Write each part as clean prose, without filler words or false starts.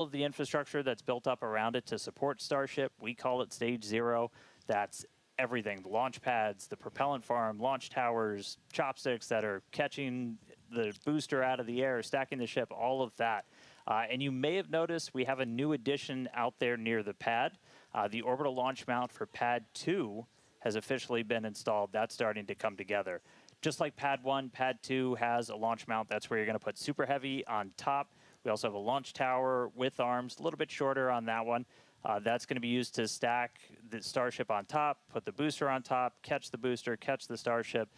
of the infrastructure that's built up around it to support Starship. We call it Stage 0. That's everything, the launch pads, the propellant farm, launch towers, chopsticks that are catching the booster out of the air, stacking the ship, all of that. And you may have noticed we have a new addition out there near the pad. The orbital launch mount for Pad 2 has officially been installed. That's starting to come together. Just like Pad 1, Pad 2 has a launch mount. That's where you're going to put Super Heavy on top. We also have a launch tower with arms, a little bit shorter on that one. That's going to be used to stack the Starship on top, put the booster on top, catch the booster, catch the Starship.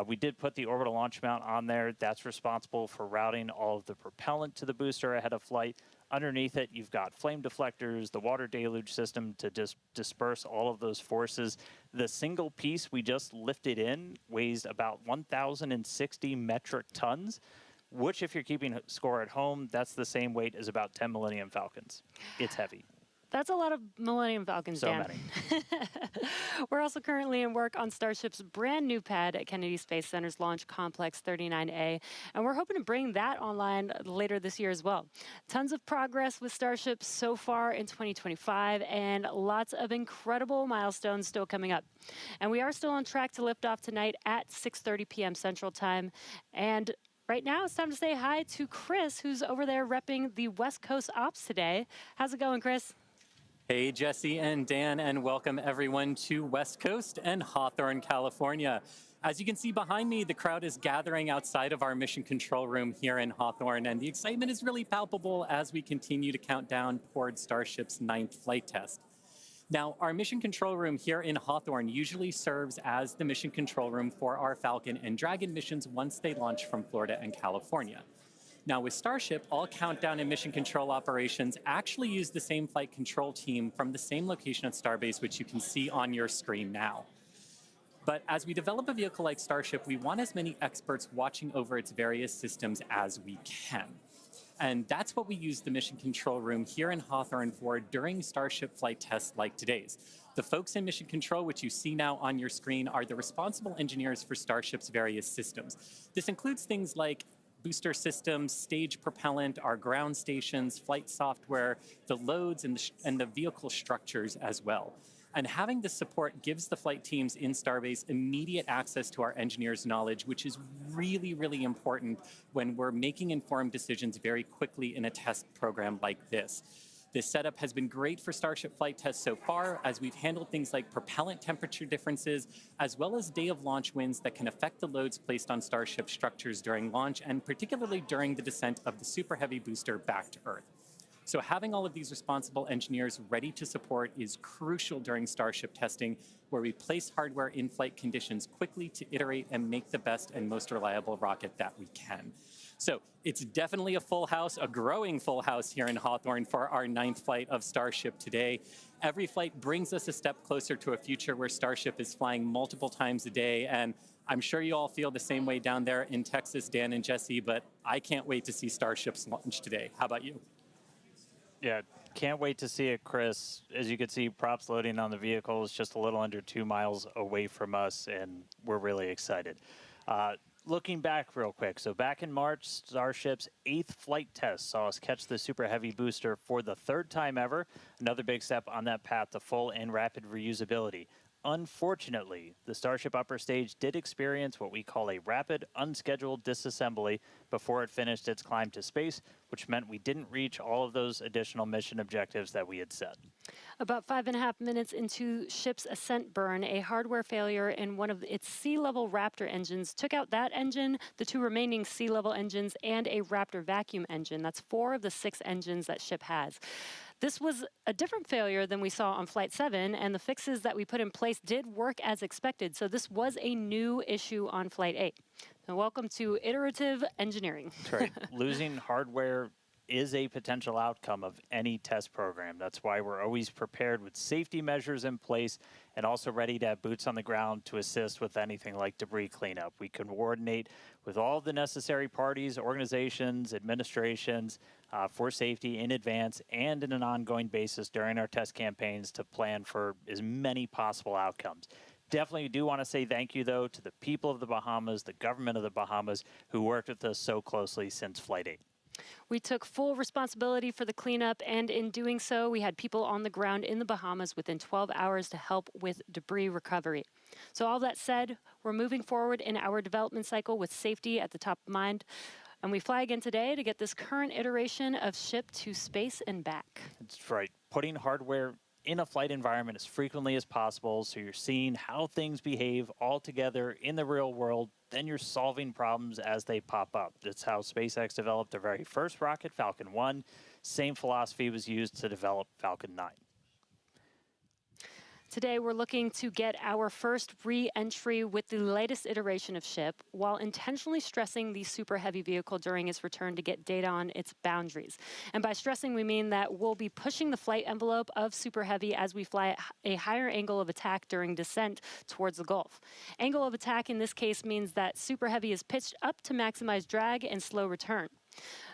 We did put the orbital launch mount on there. That's responsible for routing all of the propellant to the booster ahead of flight. Underneath it, you've got flame deflectors, the water deluge system to disperse all of those forces. The single piece we just lifted in weighs about 1,060 metric tons, which, if you're keeping score at home, that's the same weight as about 10 Millennium Falcons. It's heavy. That's a lot of Millennium Falcons, so Dan. Many. We're also currently in work on Starship's brand new pad at Kennedy Space Center's Launch Complex 39A, and we're hoping to bring that online later this year as well. Tons of progress with Starship so far in 2025, and lots of incredible milestones still coming up. And we are still on track to lift off tonight at 6:30 p.m. Central Time. And right now, it's time to say hi to Chris, who's over there repping the West Coast ops today. How's it going, Chris? Hey, Jesse and Dan, and welcome everyone to West Coast and Hawthorne, California. As you can see behind me, the crowd is gathering outside of our mission control room here in Hawthorne, and the excitement is really palpable as we continue to count down toward Starship's 9th flight test. Now, our mission control room here in Hawthorne usually serves as the mission control room for our Falcon and Dragon missions once they launch from Florida and California. Now, with Starship, all countdown and mission control operations actually use the same flight control team from the same location at Starbase, which you can see on your screen now. But as we develop a vehicle like Starship, we want as many experts watching over its various systems as we can. And that's what we use the mission control room here in Hawthorne for during Starship flight tests like today's. The folks in mission control, which you see now on your screen, are the responsible engineers for Starship's various systems. This includes things like booster systems, stage propellant, our ground stations, flight software, the loads, and the vehicle structures as well. And having this support gives the flight teams in Starbase immediate access to our engineers' knowledge, which is really, really important when we're making informed decisions very quickly in a test program like this. This setup has been great for Starship flight tests so far, as we've handled things like propellant temperature differences, as well as day-of-launch winds that can affect the loads placed on Starship structures during launch, and particularly during the descent of the Super Heavy booster back to Earth. So having all of these responsible engineers ready to support is crucial during Starship testing, where we place hardware in flight conditions quickly to iterate and make the best and most reliable rocket that we can. So it's definitely a full house, a growing full house here in Hawthorne for our 9th flight of Starship today. Every flight brings us a step closer to a future where Starship is flying multiple times a day, and I'm sure you all feel the same way down there in Texas, Dan and Jesse, but I can't wait to see Starship's launch today. How about you? Yeah, can't wait to see it, Chris. As you can see, props loading on the vehicle is just a little under 2 miles away from us, and we're really excited. Looking back real quick, so back in March, Starship's 8th flight test saw us catch the Super Heavy booster for the 3rd time ever, another big step on that path to full and rapid reusability. Unfortunately, the Starship upper stage did experience what we call a rapid, unscheduled disassembly before it finished its climb to space, which meant we didn't reach all of those additional mission objectives that we had set. About 5.5 minutes into ship's ascent burn, a hardware failure in one of its sea-level Raptor engines took out that engine, the 2 remaining sea-level engines, and a Raptor vacuum engine. That's 4 of the 6 engines that ship has. This was a different failure than we saw on Flight 7, and the fixes that we put in place did work as expected. So this was a new issue on Flight 8. So welcome to iterative engineering. That's right. Losing hardware is a potential outcome of any test program. That's why we're always prepared with safety measures in place and also ready to have boots on the ground to assist with anything like debris cleanup. We can coordinate with all the necessary parties, organizations, administrations for safety in advance and in an ongoing basis during our test campaigns to plan for as many possible outcomes. Definitely do want to say thank you, though, to the people of the Bahamas, the government of the Bahamas, who worked with us so closely since Flight 8. We took full responsibility for the cleanup, and in doing so, we had people on the ground in the Bahamas within 12 hours to help with debris recovery. So all that said, we're moving forward in our development cycle with safety at the top of mind, and we fly again today to get this current iteration of Ship to space and back. That's right. Putting hardware in a flight environment as frequently as possible, so you're seeing how things behave all together in the real world, then you're solving problems as they pop up. That's how SpaceX developed their very first rocket, Falcon 1. Same philosophy was used to develop Falcon 9. Today, we're looking to get our first re-entry with the latest iteration of Ship, while intentionally stressing the Super Heavy vehicle during its return to get data on its boundaries. And by stressing, we mean that we'll be pushing the flight envelope of Super Heavy as we fly at a higher angle of attack during descent towards the Gulf. Angle of attack in this case means that Super Heavy is pitched up to maximize drag and slow return.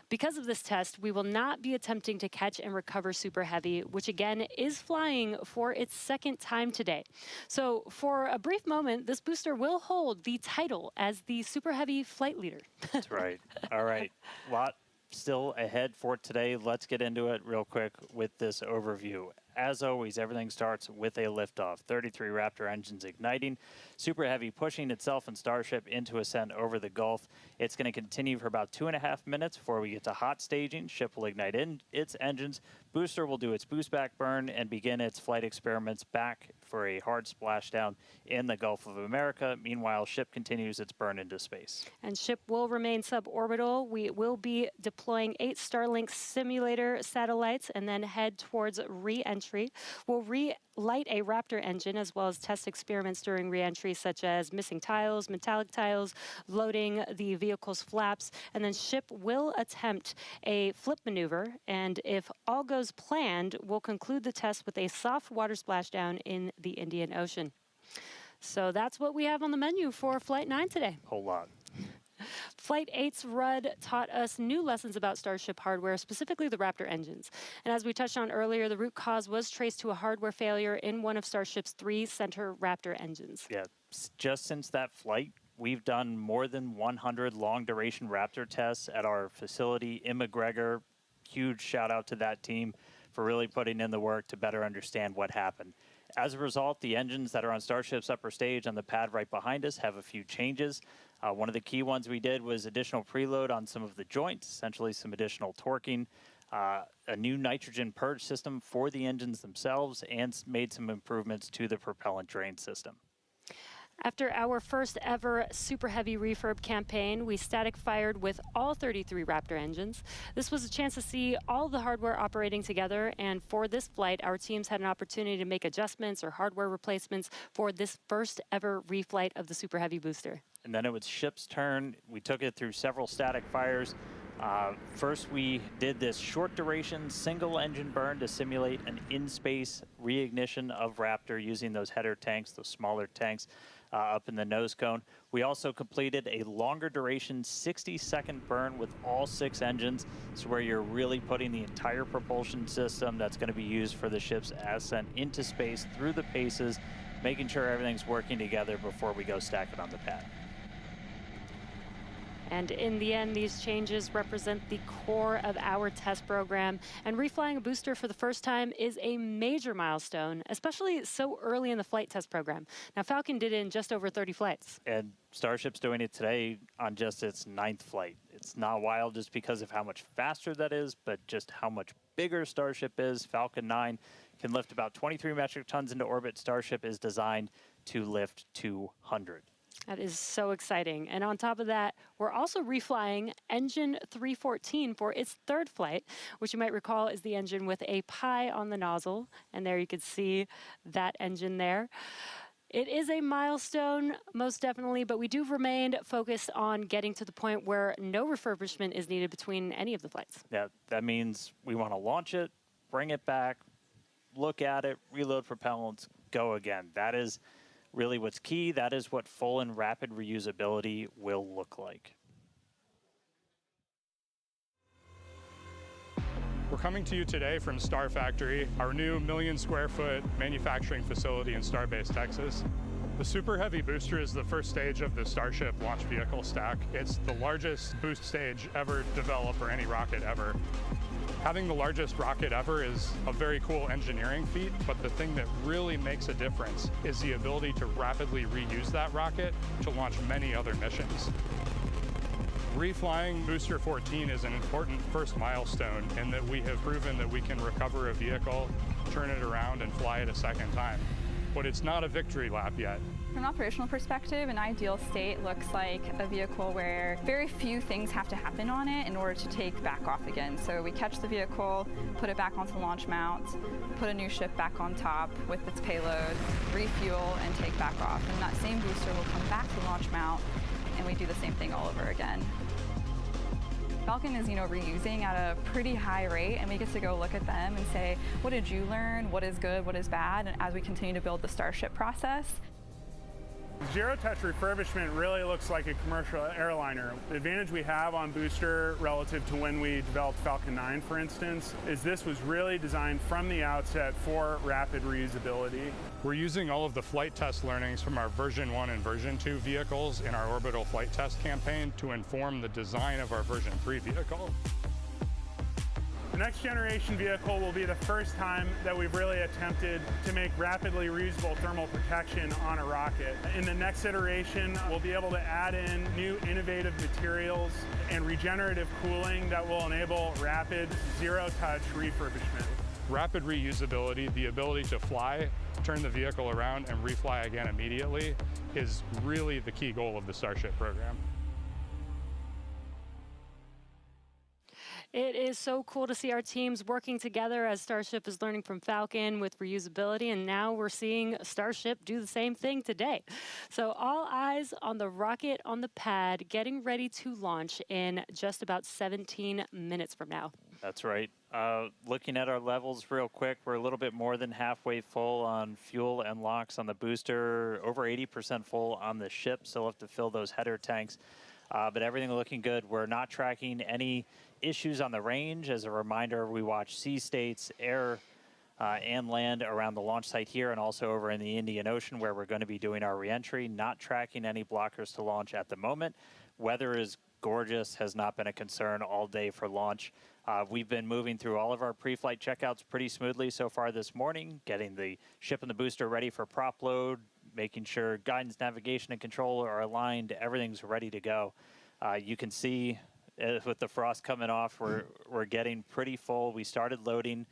Because of this test, we will not be attempting to catch and recover Super Heavy, which again is flying for its second time today. So for a brief moment, this booster will hold the title as the Super Heavy flight leader. That's right. All right. Lot still ahead for today. Let's get into it real quick with this overview. As always, everything starts with a liftoff. 33 Raptor engines igniting. Super Heavy pushing itself and Starship into ascent over the Gulf. It's going to continue for about 2.5 minutes before we get to hot staging. Ship will ignite its engines. Booster will do its boost back burn and begin its flight experiments back for a hard splashdown in the Gulf of America. Meanwhile, Ship continues its burn into space. And Ship will remain suborbital. We will be deploying 8 Starlink simulator satellites and then head towards re-entry. We'll relight a Raptor engine as well as test experiments during re-entry, such as missing tiles, metallic tiles, loading the vehicle's flaps, and then Ship will attempt a flip maneuver, and if all goes planned, we'll conclude the test with a soft water splashdown in the Indian Ocean. So that's what we have on the menu for Flight 9 today. Whole lot. Flight 8's RUD taught us new lessons about Starship hardware, specifically the Raptor engines. And as we touched on earlier, the root cause was traced to a hardware failure in one of Starship's 3 center Raptor engines. Yeah, just since that flight, we've done more than 100 long-duration Raptor tests at our facility in McGregor. Huge shout out to that team for really putting in the work to better understand what happened. As a result, the engines that are on Starship's upper stage on the pad right behind us have a few changes. One of the key ones we did was additional preload on some of the joints, essentially some additional torquing, a new nitrogen purge system for the engines themselves, and made some improvements to the propellant drain system. After our first ever Super Heavy refurb campaign, we static fired with all 33 Raptor engines. This was a chance to see all the hardware operating together, and for this flight, our teams had an opportunity to make adjustments or hardware replacements for this first ever reflight of the Super Heavy booster. And then it was Ship's turn. We took it through several static fires. First, we did this short duration single engine burn to simulate an in-space reignition of Raptor using those header tanks, those smaller tanks up in the nose cone. We also completed a longer duration 60-second burn with all 6 engines. It's where you're really putting the entire propulsion system that's going to be used for the ship's ascent into space through the paces, making sure everything's working together before we go stack it on the pad. And in the end, these changes represent the core of our test program. And reflying a booster for the first time is a major milestone, especially so early in the flight test program. Now, Falcon did it in just over 30 flights. And Starship's doing it today on just its 9th flight. It's not wild just because of how much faster that is, but just how much bigger Starship is. Falcon 9 can lift about 23 metric tons into orbit. Starship is designed to lift 200. That is so exciting. And on top of that, we're also reflying engine 314 for its 3rd flight, which you might recall is the engine with a pie on the nozzle. And there you can see that engine there. It is a milestone, most definitely, but we do remain focused on getting to the point where no refurbishment is needed between any of the flights. Yeah, that means we want to launch it, bring it back, look at it, reload propellants, go again. That is really what's key. That is what full and rapid reusability will look like. We're coming to you today from Star Factory, our new 1 million square foot manufacturing facility in Starbase, Texas. The Super Heavy booster is the first stage of the Starship launch vehicle stack. It's the largest boost stage ever developed for any rocket ever. Having the largest rocket ever is a very cool engineering feat, but the thing that really makes a difference is the ability to rapidly reuse that rocket to launch many other missions. Reflying Booster 14 is an important first milestone in that we have proven that we can recover a vehicle, turn it around, and fly it a second time. But it's not a victory lap yet. From an operational perspective, an ideal state looks like a vehicle where very few things have to happen on it in order to take back off again. So we catch the vehicle, put it back onto launch mount, put a new ship back on top with its payload, refuel, and take back off. And that same booster will come back to launch mount, and we do the same thing all over again. Falcon is, reusing at a pretty high rate, and we get to go look at them and say, what did you learn? What is good? What is bad? And as we continue to build the Starship process. Zero-touch refurbishment really looks like a commercial airliner. The advantage we have on Booster relative to when we developed Falcon 9, for instance, is this was really designed from the outset for rapid reusability. We're using all of the flight test learnings from our version 1 and version 2 vehicles in our orbital flight test campaign to inform the design of our version 3 vehicle. The next generation vehicle will be the first time that we've really attempted to make rapidly reusable thermal protection on a rocket. In the next iteration, we'll be able to add in new innovative materials and regenerative cooling that will enable rapid zero-touch refurbishment. Rapid reusability, the ability to fly, turn the vehicle around, and refly again immediately is really the key goal of the Starship program. It is so cool to see our teams working together as Starship is learning from Falcon with reusability, and now we're seeing Starship do the same thing today. So all eyes on the rocket on the pad, getting ready to launch in just about 17 minutes from now. That's right. Looking at our levels real quick, we're a little bit more than halfway full on fuel and LOX on the booster, over 80% full on the ship, so we'll have to fill those header tanks. But everything looking good. We're not tracking any issues on the range. As a reminder, we watch sea states, air, and land around the launch site here and also over in the Indian Ocean where we're going to be doing our reentry. Not tracking any blockers to launch at the moment. Weather is gorgeous, has not been a concern all day for launch. We've been moving through all of our pre-flight checkouts pretty smoothly so far this morning, getting the ship and the booster ready for prop load, making sure guidance, navigation, and control are aligned. Everything's ready to go. You can see with the frost coming off, we're getting pretty full. We started loading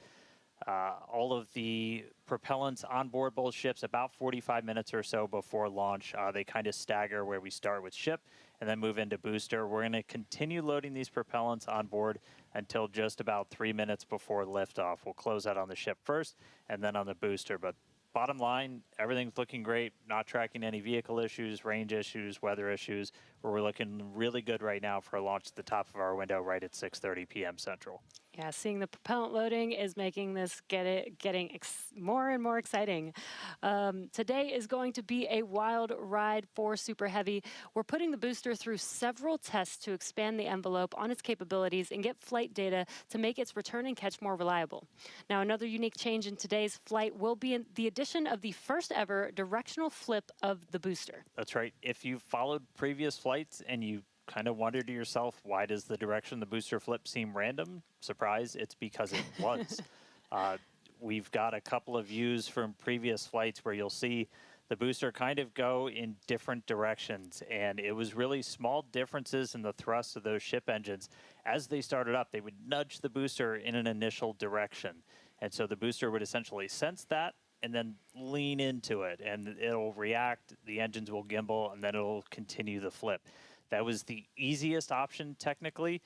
all of the propellants on board both ships about 45 minutes or so before launch. They kind of stagger where we start with ship and then move into booster. We're going to continue loading these propellants on board until just about 3 minutes before liftoff. We'll close out on the ship first and then on the booster. But bottom line, everything's looking great. Not tracking any vehicle issues, range issues, weather issues. We're looking really good right now for a launch at the top of our window right at 6:30 p.m. Central. Yeah, seeing the propellant loading is making this getting more and more exciting. Today is going to be a wild ride for Super Heavy. We're putting the booster through several tests to expand the envelope on its capabilities and get flight data to make its return and catch more reliable. Now, another unique change in today's flight will be the addition of the first ever directional flip of the booster. That's right. If you followed previous flights and you kind of wonder to yourself, why does the direction the booster flip seem random? Surprise, it's because it was. We've got a couple of views from previous flights where you'll see the booster kind of go in different directions, and it was really small differences in the thrust of those ship engines. As they started up, they would nudge the booster in an initial direction, and so the booster would essentially sense that and then lean into it, and it'll react, the engines will gimbal, and then it'll continue the flip. That was the easiest option technically,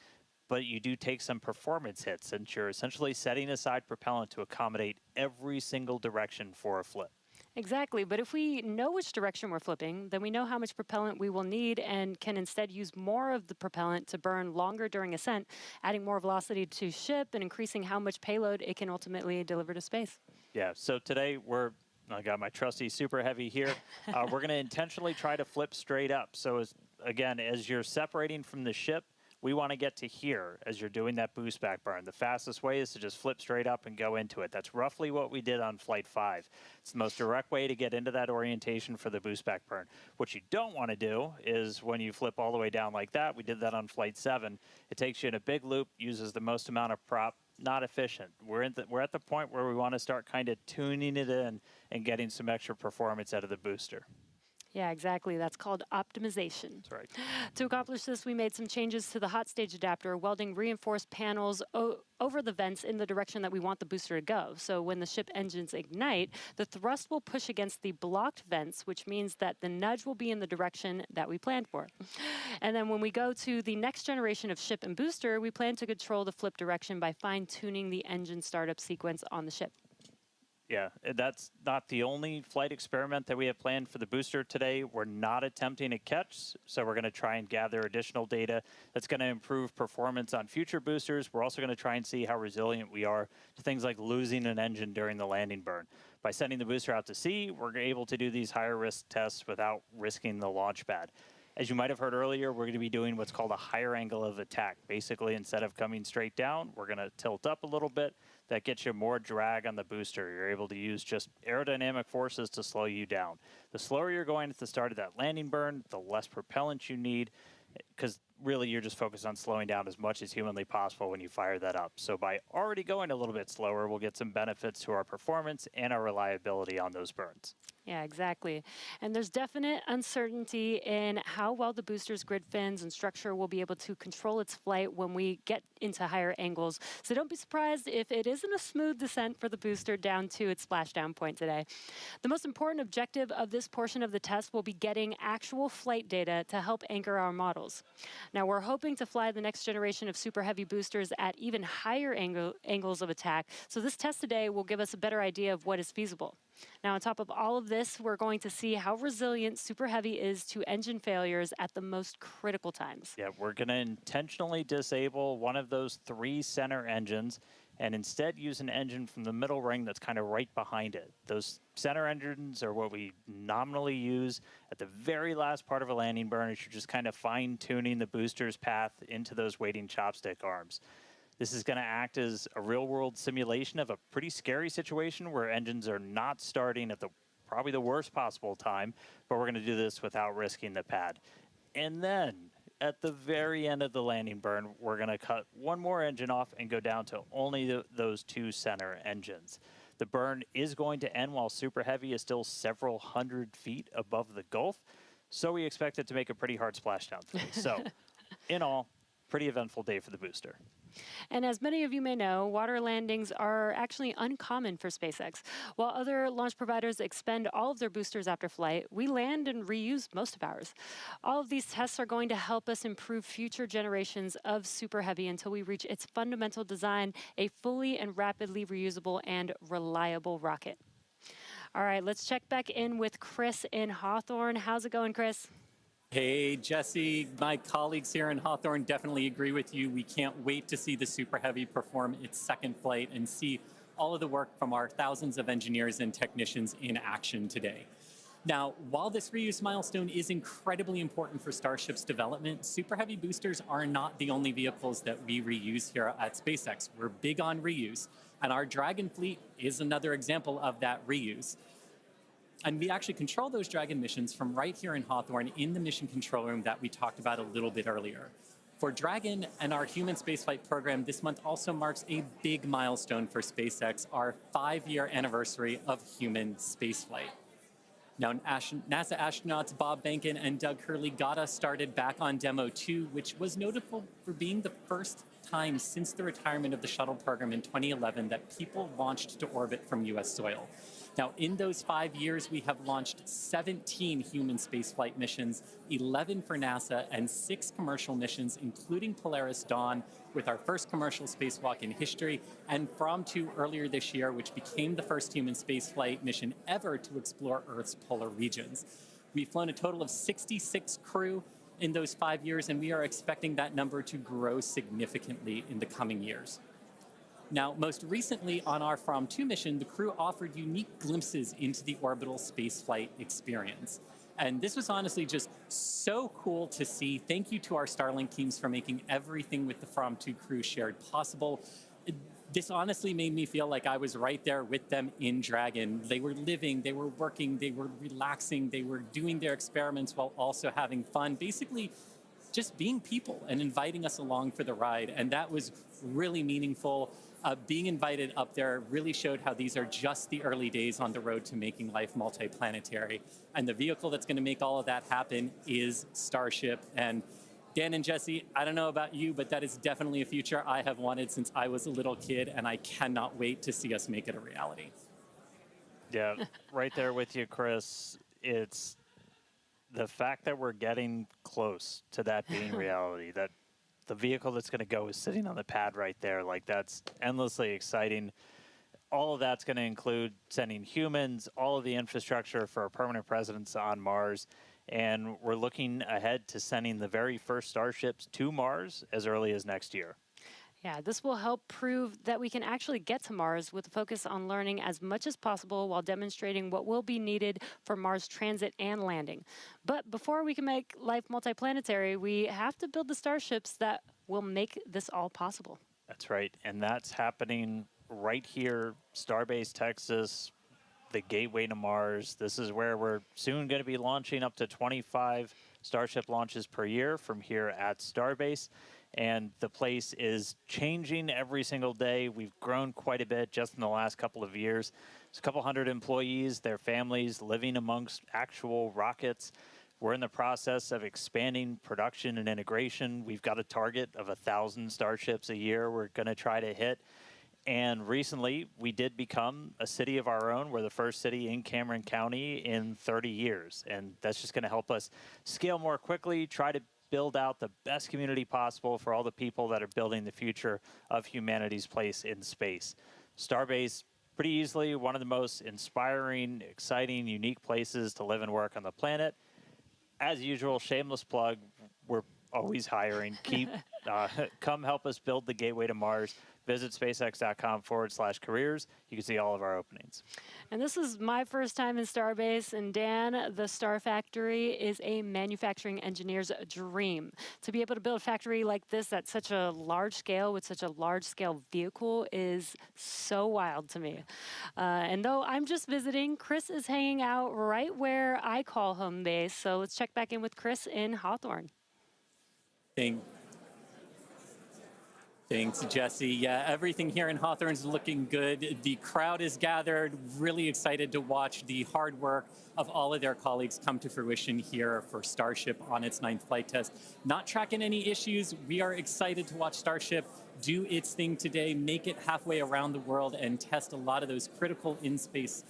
but you do take some performance hits since you're essentially setting aside propellant to accommodate every single direction for a flip. Exactly, but if we know which direction we're flipping, then we know how much propellant we will need and can instead use more of the propellant to burn longer during ascent, adding more velocity to ship and increasing how much payload it can ultimately deliver to space. Yeah, so today I got my trusty Super Heavy here. We're going to intentionally try to flip straight up. So again, as you're separating from the ship, We want to get to here as you're doing that boost back burn. The fastest way is to just flip straight up and go into it. That's roughly what we did on Flight 5. It's the most direct way to get into that orientation for the boost back burn. What you don't want to do is when you flip all the way down like that, we did that on Flight 7, it takes you in a big loop, uses the most amount of prop, not efficient. We're at the point where we want to start kind of tuning it in and getting some extra performance out of the booster. Yeah, exactly. That's called optimization. That's right. To accomplish this, we made some changes to the hot stage adapter, welding reinforced panels over the vents in the direction that we want the booster to go. So when the ship engines ignite, the thrust will push against the blocked vents, which means that the nudge will be in the direction that we planned for. And then when we go to the next generation of ship and booster, we plan to control the flip direction by fine-tuning the engine startup sequence on the ship. Yeah, that's not the only flight experiment that we have planned for the booster today. We're not attempting a catch, so we're going to try and gather additional data that's going to improve performance on future boosters. We're also going to try and see how resilient we are to things like losing an engine during the landing burn. By sending the booster out to sea, we're able to do these higher risk tests without risking the launch pad. As you might have heard earlier, we're going to be doing what's called a higher angle of attack. Basically, instead of coming straight down, we're going to tilt up a little bit. That gets you more drag on the booster. You're able to use just aerodynamic forces to slow you down. The slower you're going at the start of that landing burn, the less propellant you need, because really you're just focused on slowing down as much as humanly possible when you fire that up. So by already going a little bit slower, we'll get some benefits to our performance and our reliability on those burns. Yeah, exactly. And there's definite uncertainty in how well the booster's grid fins and structure will be able to control its flight when we get into higher angles. So don't be surprised if it isn't a smooth descent for the booster down to its splashdown point today. The most important objective of this portion of the test will be getting actual flight data to help anchor our models. Now, we're hoping to fly the next generation of super heavy boosters at even higher angles of attack. So this test today will give us a better idea of what is feasible. Now, on top of all of this, we're going to see how resilient Super Heavy is to engine failures at the most critical times. Yeah, we're going to intentionally disable one of those 3 center engines and instead use an engine from the middle ring that's kind of right behind it. Those center engines are what we nominally use at the very last part of a landing burn. You're just kind of fine-tuning the booster's path into those waiting chopstick arms. This is going to act as a real-world simulation of a pretty scary situation where engines are not starting at probably the worst possible time, but we're going to do this without risking the pad. And then, at the very end of the landing burn, we're going to cut one more engine off and go down to only those 2 center engines. The burn is going to end while Super Heavy is still several hundred feet above the Gulf, so we expect it to make a pretty hard splashdown today. So, in all, pretty eventful day for the booster. And as many of you may know, water landings are actually uncommon for SpaceX. While other launch providers expend all of their boosters after flight, we land and reuse most of ours. All of these tests are going to help us improve future generations of Super Heavy until we reach its fundamental design, a fully and rapidly reusable and reliable rocket. All right, let's check back in with Chris in Hawthorne. How's it going, Chris? Hey, Jesse, my colleagues here in Hawthorne definitely agree with you. We can't wait to see the Super Heavy perform its second flight and see all of the work from our thousands of engineers and technicians in action today. Now, while this reuse milestone is incredibly important for Starship's development, Super Heavy boosters are not the only vehicles that we reuse here at SpaceX. We're big on reuse, and our Dragon fleet is another example of that reuse. And we actually control those Dragon missions from right here in Hawthorne in the mission control room that we talked about a little bit earlier. For Dragon and our human spaceflight program, this month also marks a big milestone for SpaceX, our 5-year anniversary of human spaceflight. Now, NASA astronauts Bob Behnken and Doug Hurley got us started back on Demo 2, which was notable for being the first time since the retirement of the shuttle program in 2011 that people launched to orbit from U.S. soil. Now, in those 5 years, we have launched 17 human spaceflight missions, 11 for NASA, and 6 commercial missions, including Polaris Dawn, with our first commercial spacewalk in history, and From 2 earlier this year, which became the first human spaceflight mission ever to explore Earth's polar regions. We've flown a total of 66 crew in those 5 years, and we are expecting that number to grow significantly in the coming years. Now, most recently on our From 2 mission, the crew offered unique glimpses into the orbital spaceflight experience. And this was honestly just so cool to see. Thank you to our Starlink teams for making everything with the From 2 crew shared possible. This honestly made me feel like I was right there with them in Dragon. They were living, they were working, they were relaxing, they were doing their experiments while also having fun. Basically, just being people and inviting us along for the ride. And that was really meaningful. Being invited up there really showed how these are just the early days on the road to making life multiplanetary. And the vehicle that's going to make all of that happen is Starship. And Dan and Jesse, I don't know about you, but that is definitely a future I have wanted since I was a little kid, and I cannot wait to see us make it a reality. Yeah, right there with you, Chris. It's the fact that we're getting close to that being reality, that the vehicle that's going to go is sitting on the pad right there. Like, that's endlessly exciting. All of that's going to include sending humans, all of the infrastructure for a permanent presence on Mars. And we're looking ahead to sending the very first Starships to Mars as early as next year. Yeah, this will help prove that we can actually get to Mars with a focus on learning as much as possible while demonstrating what will be needed for Mars transit and landing. But before we can make life multiplanetary, we have to build the starships that will make this all possible. That's right. And that's happening right here, Starbase, Texas, the gateway to Mars. This is where we're soon going to be launching up to 25 Starship launches per year from here at Starbase. And the place is changing every single day. We've grown quite a bit just in the last couple of years. There's a couple hundred employees, their families living amongst actual rockets. We're in the process of expanding production and integration. We've got a target of 1,000 Starships a year we're going to try to hit. And recently, we did become a city of our own. We're the first city in Cameron County in 30 years. And that's just going to help us scale more quickly, try to build out the best community possible for all the people that are building the future of humanity's place in space. Starbase, pretty easily one of the most inspiring, exciting, unique places to live and work on the planet. As usual, shameless plug, we're always hiring. Come help us build the gateway to Mars. Visit spacex.com/careers. You can see all of our openings. And this is my first time in Starbase, and Dan, the Star Factory is a manufacturing engineer's dream. To be able to build a factory like this at such a large scale with such a large scale vehicle is so wild to me. And though I'm just visiting, Chris is hanging out right where I call home base. So let's check back in with Chris in Hawthorne. Thanks, Jesse. Yeah, everything here in Hawthorne is looking good. The crowd is gathered, really excited to watch the hard work of all of their colleagues come to fruition here for Starship on its 9th flight test. Not tracking any issues. We are excited to watch Starship do its thing today, make it halfway around the world, and test a lot of those critical in-space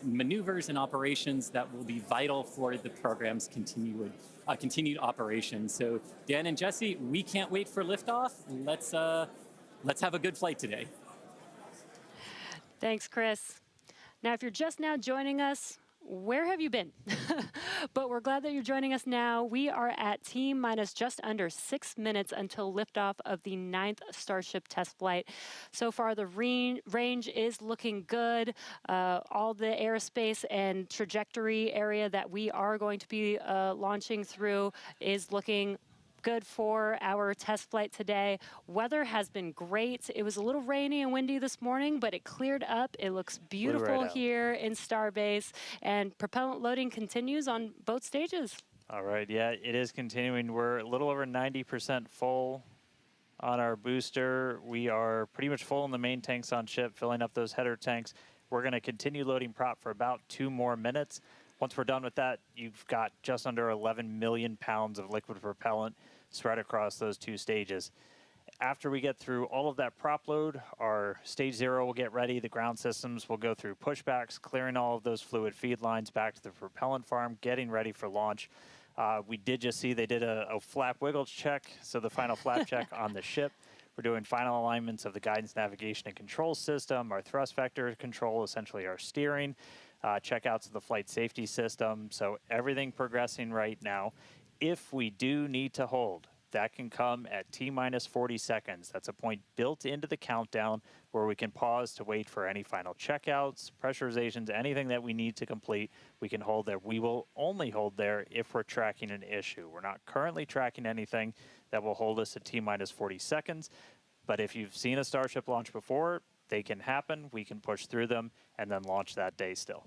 maneuvers and operations that will be vital for the program's continued operation. So Dan and Jesse, we can't wait for liftoff. Let's have a good flight today. Thanks, Chris. Now, if you're just now joining us, where have you been? But we're glad that you're joining us now. We are at T-minus just under 6 minutes until liftoff of the 9th Starship test flight. So far, the range is looking good. All the airspace and trajectory area that we are going to be launching through is looking good for our test flight today. Weather has been great. It was a little rainy and windy this morning, but it cleared up. It looks beautiful here in Starbase, and propellant loading continues on both stages. All right, yeah, it is continuing. We're a little over 90% full on our booster. We are pretty much full in the main tanks on ship, filling up those header tanks. We're going to continue loading prop for about 2 more minutes. Once we're done with that, you've got just under 11 million pounds of liquid propellant spread across those 2 stages. After we get through all of that prop load, our stage 0 will get ready. The ground systems will go through pushbacks, clearing all of those fluid feed lines back to the propellant farm, getting ready for launch. We did just see they did a flap wiggle check, so the final flap check on the ship. We're doing final alignments of the guidance, navigation, and control system, our thrust vector control, essentially our steering, checkouts of the flight safety system. So everything progressing right now. If we do need to hold that can come at T-minus 40 seconds. That's a point built into the countdown where we can pause to wait for any final checkouts, pressurizations, anything that we need to complete. We can hold there. We will only hold there if we're tracking an issue. We're not currently tracking anything that will hold us at T-minus 40 seconds. But if you've seen a Starship launch before, they can happen. We can push through them and then launch that day still.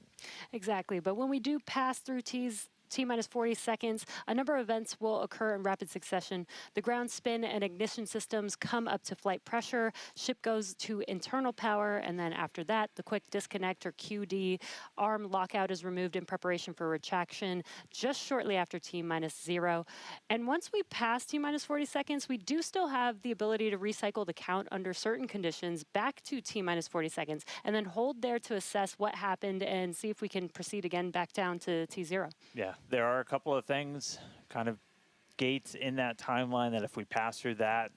Exactly. But when we do pass through T-minus 40 seconds, a number of events will occur in rapid succession. The ground spin and ignition systems come up to flight pressure, ship goes to internal power, and then after that, the quick disconnect or QD, arm lockout is removed in preparation for retraction just shortly after T-minus 0. And once we pass T-minus 40 seconds, we do still have the ability to recycle the count under certain conditions back to T-minus 40 seconds, and then hold there to assess what happened and see if we can proceed again back down to T0. Yeah, there are a couple of things, kind of gates in that timeline that if we pass through that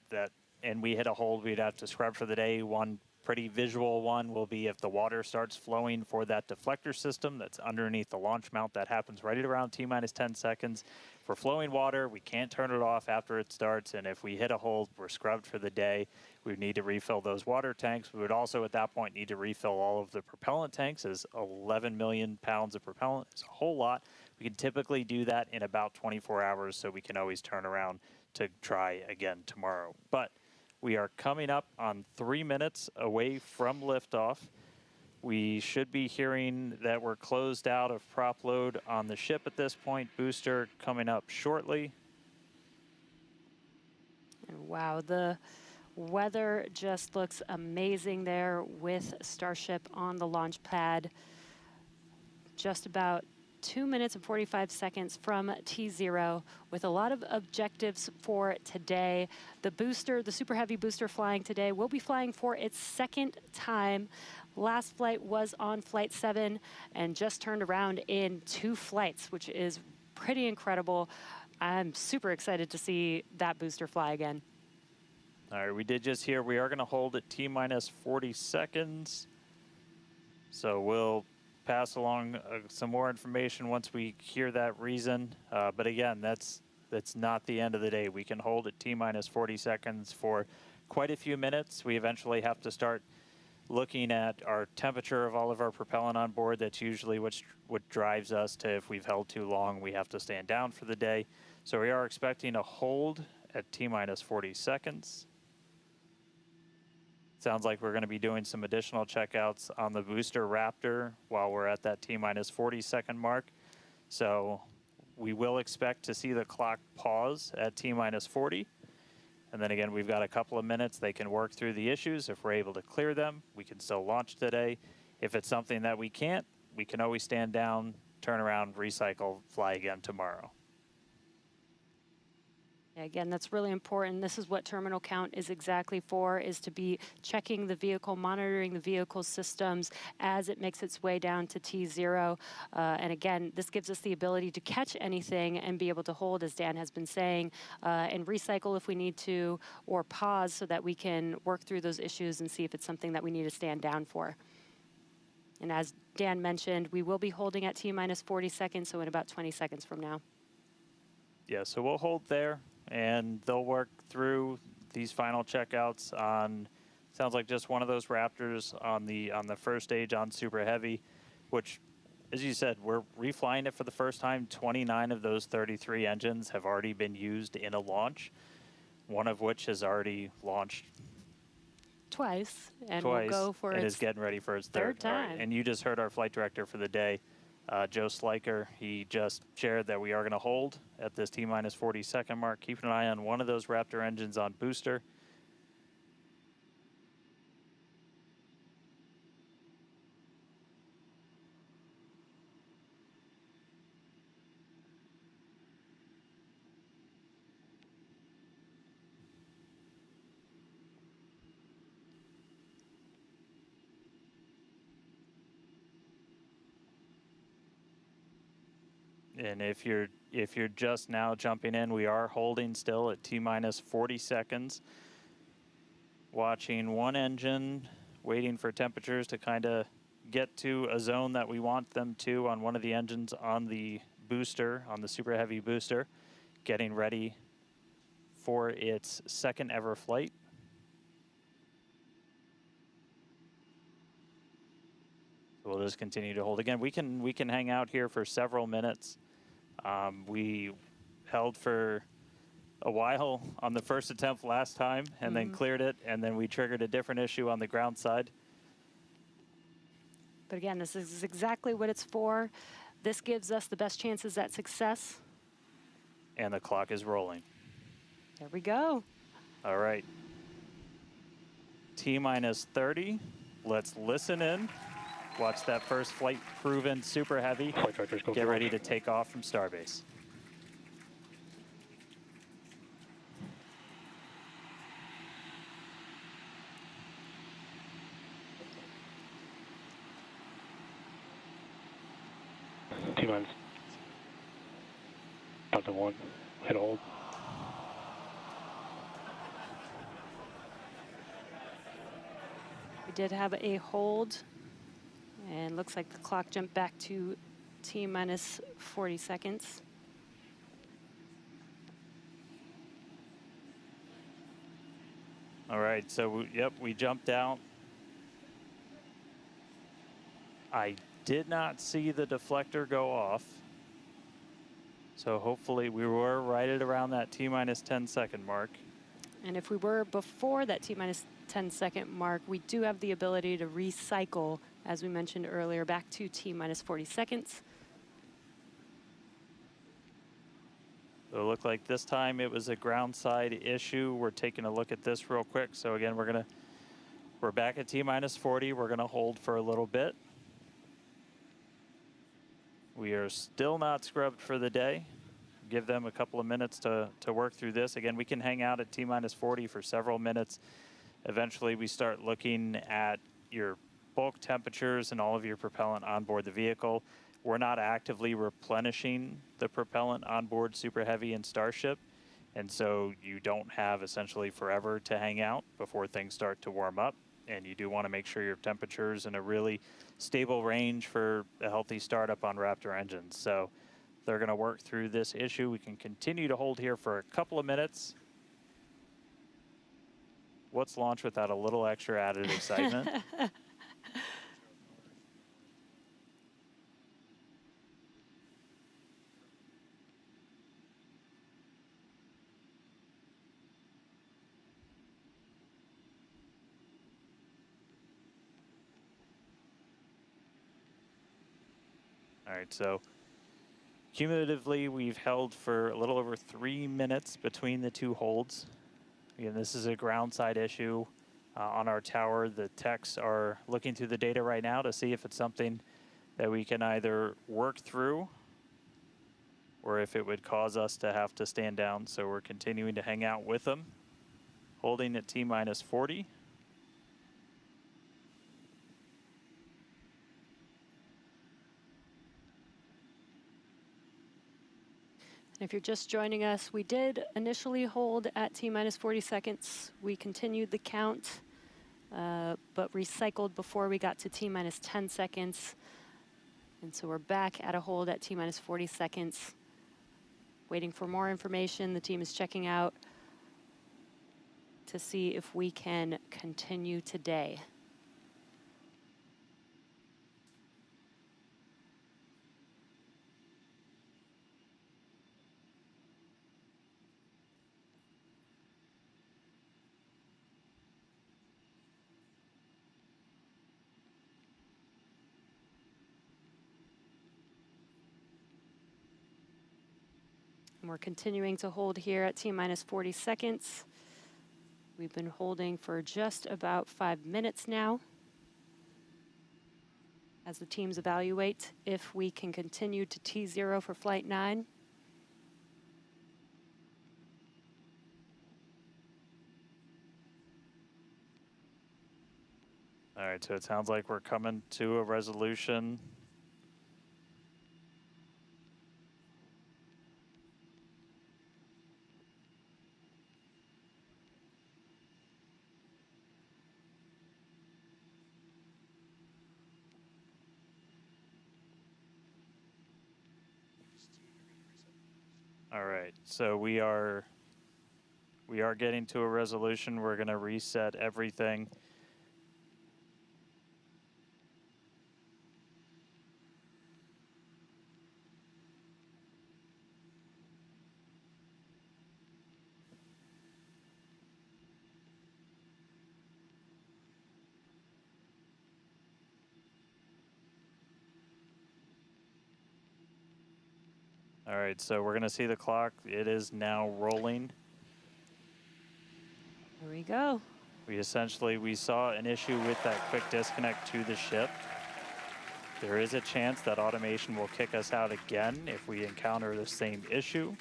and we hit a hold, we'd have to scrub for the day. One pretty visual one will be if the water starts flowing for that deflector system that's underneath the launch mount. That happens right at around T-minus 10 seconds. For flowing water, we can't turn it off after it starts, and if we hit a hold, we're scrubbed for the day. We would need to refill those water tanks. We would also, at that point, need to refill all of the propellant tanks, as 11 million pounds of propellant is a whole lot. We can typically do that in about 24 hours, so we can always turn around to try again tomorrow. But we are coming up on 3 minutes away from liftoff. We should be hearing that we're closed out of prop load on the ship at this point. Booster coming up shortly. Wow, the weather just looks amazing there with Starship on the launch pad. Just about 2 minutes and 45 seconds from T0 with a lot of objectives for today. The booster, the Super Heavy booster flying today, will be flying for its second time. Last flight was on Flight 7 and just turned around in 2 flights, which is pretty incredible. I'm super excited to see that booster fly again. All right, we did just hear we are going to hold at T-minus 40 seconds. So we'll pass along some more information once we hear that reason. But again, that's not the end of the day. We can hold at T-minus 40 seconds for quite a few minutes. We eventually have to start looking at our temperature of all of our propellant on board. That's usually what drives us to, if we've held too long, we have to stand down for the day. So we are expecting a hold at T-minus 40 seconds. Sounds like we're going to be doing some additional checkouts on the booster Raptor while we're at that T-minus 40 second mark. So we will expect to see the clock pause at T-minus 40. And then again, we've got a couple of minutes. They can work through the issues. If we're able to clear them, we can still launch today. If it's something that we can't, we can always stand down, turn around, recycle, fly again tomorrow. Again, that's really important. This is what terminal count is exactly for, is to be checking the vehicle, monitoring the vehicle systems as it makes its way down to T0. And again, this gives us the ability to catch anything and be able to hold, as Dan has been saying, and recycle if we need to, or pause so that we can work through those issues and see if it's something that we need to stand down for. And as Dan mentioned, we will be holding at T-minus 40 seconds, so in about 20 seconds from now. Yeah, so we'll hold there, and they'll work through these final checkouts on, sounds like just one of those Raptors on the first stage on Super Heavy, which, as you said, we're reflying it for the first time. 29 of those 33 engines have already been used in a launch, one of which has already launched twice, and will go for and its is getting ready for its third time. Right. And you just heard our flight director for the day, Joe Sliker. He just shared that we are going to hold at this T-minus 40 second mark. Keep an eye on one of those Raptor engines on booster. And if you're just now jumping in, we are holding still at T-minus 40 seconds. Watching one engine, waiting for temperatures to kind of get to a zone that we want them to on one of the engines on the booster, on the Super Heavy booster. Getting ready for its second ever flight. We'll just continue to hold. Again, we can hang out here for several minutes. We held for a while on the first attempt last time and then cleared it, and then we triggered a different issue on the ground side. But again, this is exactly what it's for. This gives us the best chances at success. And the clock is rolling. There we go. All right. T-minus 30. Let's listen in. Watch that first flight proven super heavy. Get ready to take off from Starbase. T-minus. Delta 1. Hit hold. We did have a hold, and looks like the clock jumped back to T-minus 40 seconds. All right, so yep, we jumped out. I did not see the deflector go off. So hopefully we were right at around that T-minus 10-second mark. And if we were before that T-minus 10-second mark, we do have the ability to recycle, as we mentioned earlier, back to T-minus 40 seconds. So it looked like this time it was a ground side issue. We're taking a look at this real quick. So again, we're back at T-minus 40. We're gonna hold for a little bit. We are still not scrubbed for the day. Give them a couple of minutes to work through this. Again, we can hang out at T-minus 40 for several minutes. Eventually, we start looking at your bulk temperatures and all of your propellant on board the vehicle. We're not actively replenishing the propellant on board Super Heavy and Starship, and so you don't have essentially forever to hang out before things start to warm up. And you do want to make sure your temperature's in a really stable range for a healthy startup on Raptor engines. So they're going to work through this issue. We can continue to hold here for a couple of minutes. What's launch without a little extra added excitement? All right, so cumulatively, we've held for a little over 3 minutes between the two holds. Again, this is a ground side issue on our tower. The techs are looking through the data right now to see if it's something that we can either work through or if it would cause us to have to stand down. So we're continuing to hang out with them, holding at T-minus 40. If you're just joining us, we did initially hold at T-minus 40 seconds. We continued the count, but recycled before we got to T-minus 10 seconds. And so we're back at a hold at T-minus 40 seconds. Waiting for more information. The team is checking out to see if we can continue today. We're continuing to hold here at T-minus 40 seconds. We've been holding for just about 5 minutes now as the teams evaluate if we can continue to T0 for Flight 9. All right, so it sounds like we're coming to a resolution. All right, so we are We are getting to a resolution. We're going to reset everything. All right, so we're going to see the clock. It is now rolling. Here we go. We saw an issue with that quick disconnect to the ship. There is a chance that automation will kick us out again if we encounter the same issue.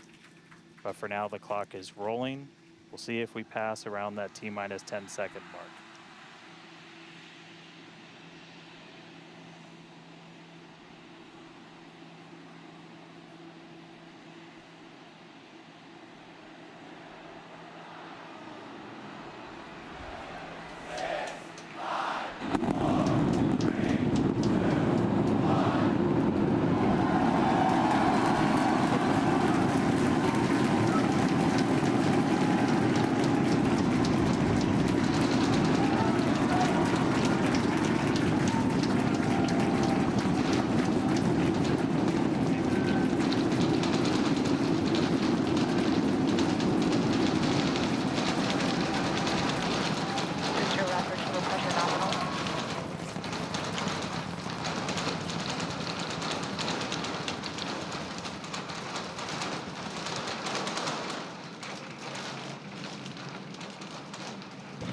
But for now, the clock is rolling. We'll see if we pass around that T-minus 10-second mark.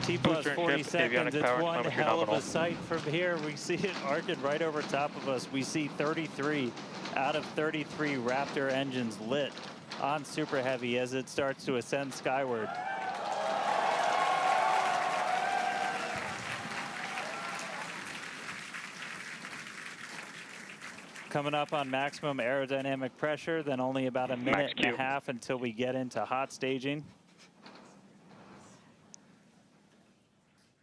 T plus 40 seconds, it's one hell of a sight from here. We see it arcing right over top of us. We see 33 out of 33 Raptor engines lit on Super Heavy as it starts to ascend skyward. Coming up on maximum aerodynamic pressure, then only about a minute and a half until we get into hot staging.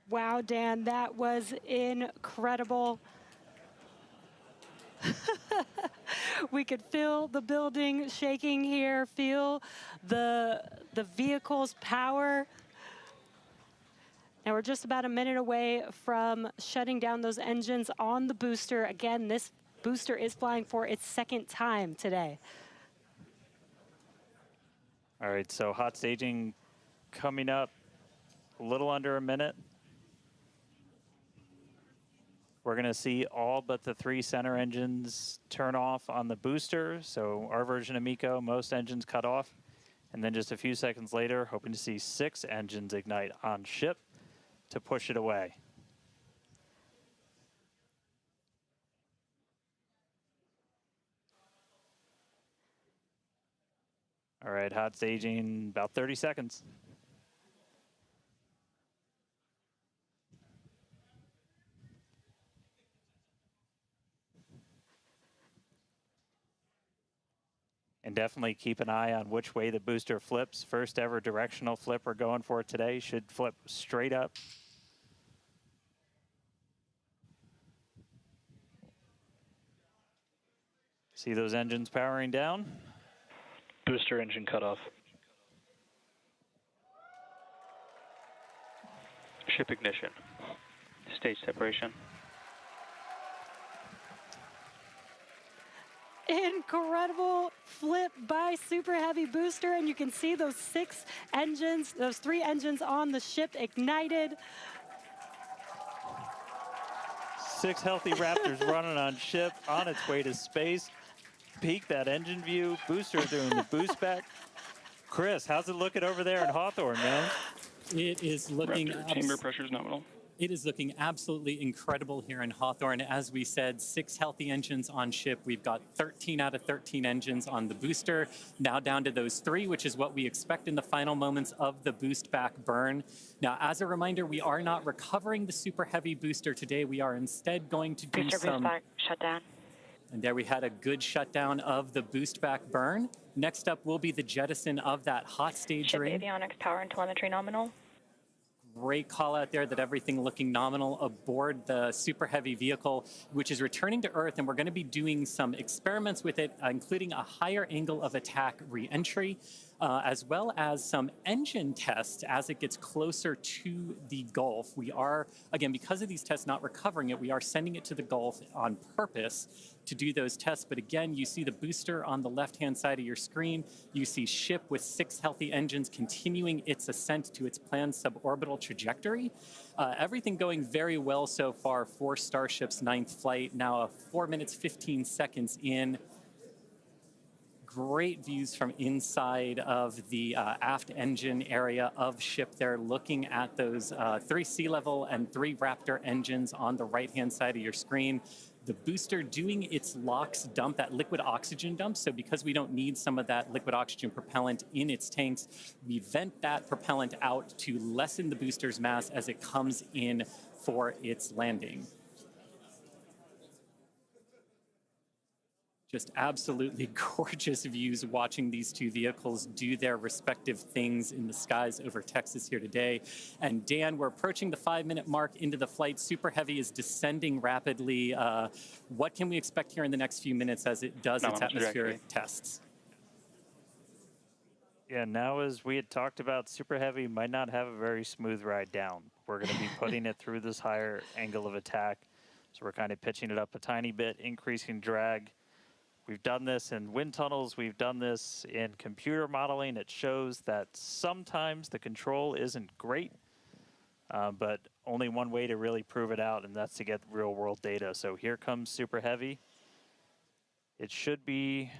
Wow, Dan, that was incredible. We could feel the building shaking here, feel the vehicle's power. Now we're just about a minute away from shutting down those engines on the booster. Again, this booster is flying for its second time today. All right, so hot staging coming up a little under a minute. We're going to see all but the 3 center engines turn off on the booster. So our version of MECO, most engines cut off. And then just a few seconds later, hoping to see 6 engines ignite on ship to push it away. All right, hot staging, about 30 seconds. And definitely keep an eye on which way the booster flips. First ever directional flip we're going for today. Should flip straight up. See those engines powering down? Booster engine cutoff. Ship ignition. Stage separation. Incredible flip by Super Heavy booster, and you can see those 6 engines, those 3 engines on the ship ignited. 6 healthy Raptors running on ship, on its way to space. Peek that engine view, booster doing the boost back. Chris, how's it looking over there in Hawthorne, man? It is looking... Chamber pressure is nominal. It is looking absolutely incredible here in Hawthorne. As we said, 6 healthy engines on ship. We've got 13 out of 13 engines on the booster. Now down to those 3, which is what we expect in the final moments of the boost back burn. Now, as a reminder, we are not recovering the Super Heavy booster today. We are instead going to do some... Boost back, shutdown. And there we had a good shutdown of the boost back burn. Next up will be the jettison of that hot stage ring. Ship avionics, power and telemetry nominal. Great call out there that everything looking nominal aboard the Super Heavy vehicle, which is returning to Earth, and we're going to be doing some experiments with it, including a higher angle of attack re-entry. as well as some engine tests as it gets closer to the Gulf. We are, again, because of these tests not recovering it, we are sending it to the Gulf on purpose to do those tests. But again, you see the booster on the left-hand side of your screen. You see Ship with 6 healthy engines continuing its ascent to its planned suborbital trajectory. Everything going very well so far for Starship's 9th flight. Now 4 minutes, 15 seconds in. Great views from inside of the aft engine area of Ship there, looking at those 3 sea level and 3 Raptor engines on the right-hand side of your screen. The booster doing its LOX dump, that liquid oxygen dump. So because we don't need some of that liquid oxygen propellant in its tanks, we vent that propellant out to lessen the booster's mass as it comes in for its landing. Just absolutely gorgeous views watching these 2 vehicles do their respective things in the skies over Texas here today. And Dan, we're approaching the 5-minute mark into the flight. Super Heavy is descending rapidly. What can we expect here in the next few minutes as it does its atmospheric tests? Yeah, now as we had talked about, Super Heavy might not have a very smooth ride down. We're going to be putting it through this higher angle of attack. So we're kind of pitching it up a tiny bit, increasing drag. We've done this in wind tunnels. We've done this in computer modeling. It shows that sometimes the control isn't great, but only one way to really prove it out, and that's to get real-world data. So here comes Super Heavy. It should be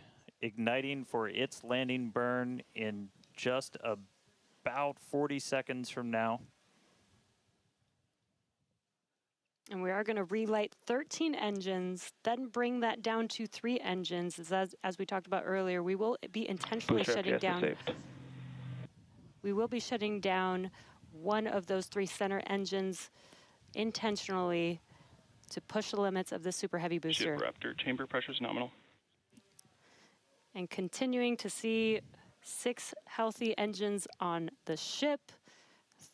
igniting for its landing burn in just about 40 seconds from now. And we are going to relight 13 engines, then bring that down to 3 engines. As we talked about earlier, we will be intentionally shutting down. We will be shutting down one of those 3 center engines intentionally to push the limits of the Super Heavy booster. Ship Raptor, chamber pressure is nominal. And continuing to see 6 healthy engines on the ship.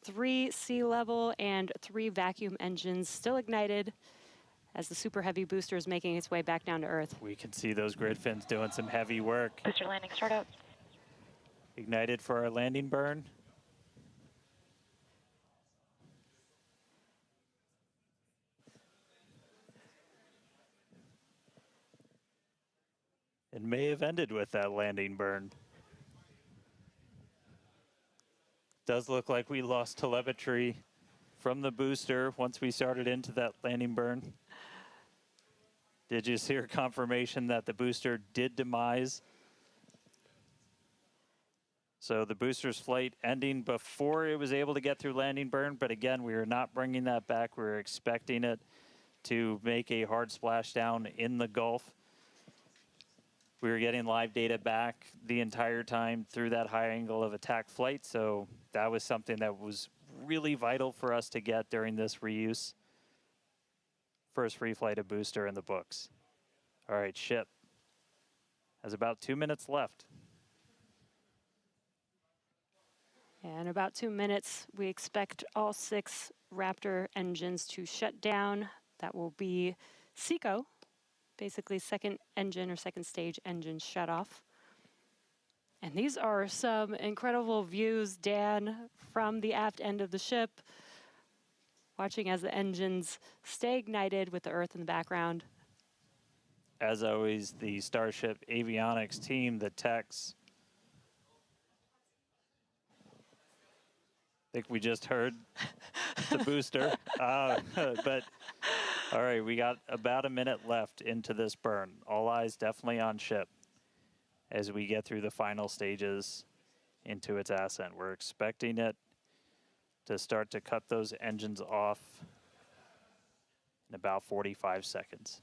3 sea level and 3 vacuum engines still ignited as the Super Heavy booster is making its way back down to Earth. We can see those grid fins doing some heavy work. Booster landing startup. Ignited for our landing burn. It may have ended with that landing burn. Does look like we lost telemetry from the booster once we started into that landing burn. Did you hear confirmation that the booster did demise? So the booster's flight ending before it was able to get through landing burn, but again, we are not bringing that back. We're expecting it to make a hard splashdown in the Gulf. We were getting live data back the entire time through that high angle of attack flight, so that was something that was really vital for us to get during this reuse. First free flight of booster in the books. All right, Ship has about 2 minutes left. In about 2 minutes, we expect all 6 Raptor engines to shut down. That will be SECO, basically second engine or second stage engine shut off. And these are some incredible views, Dan, from the aft end of the ship, watching as the engines stay ignited with the Earth in the background. As always, the Starship avionics team, the techs. I think we just heard the booster. But all right, we got about a minute left into this burn. All eyes definitely on Ship as we get through the final stages into its ascent. We're expecting it to start to cut those engines off in about 45 seconds.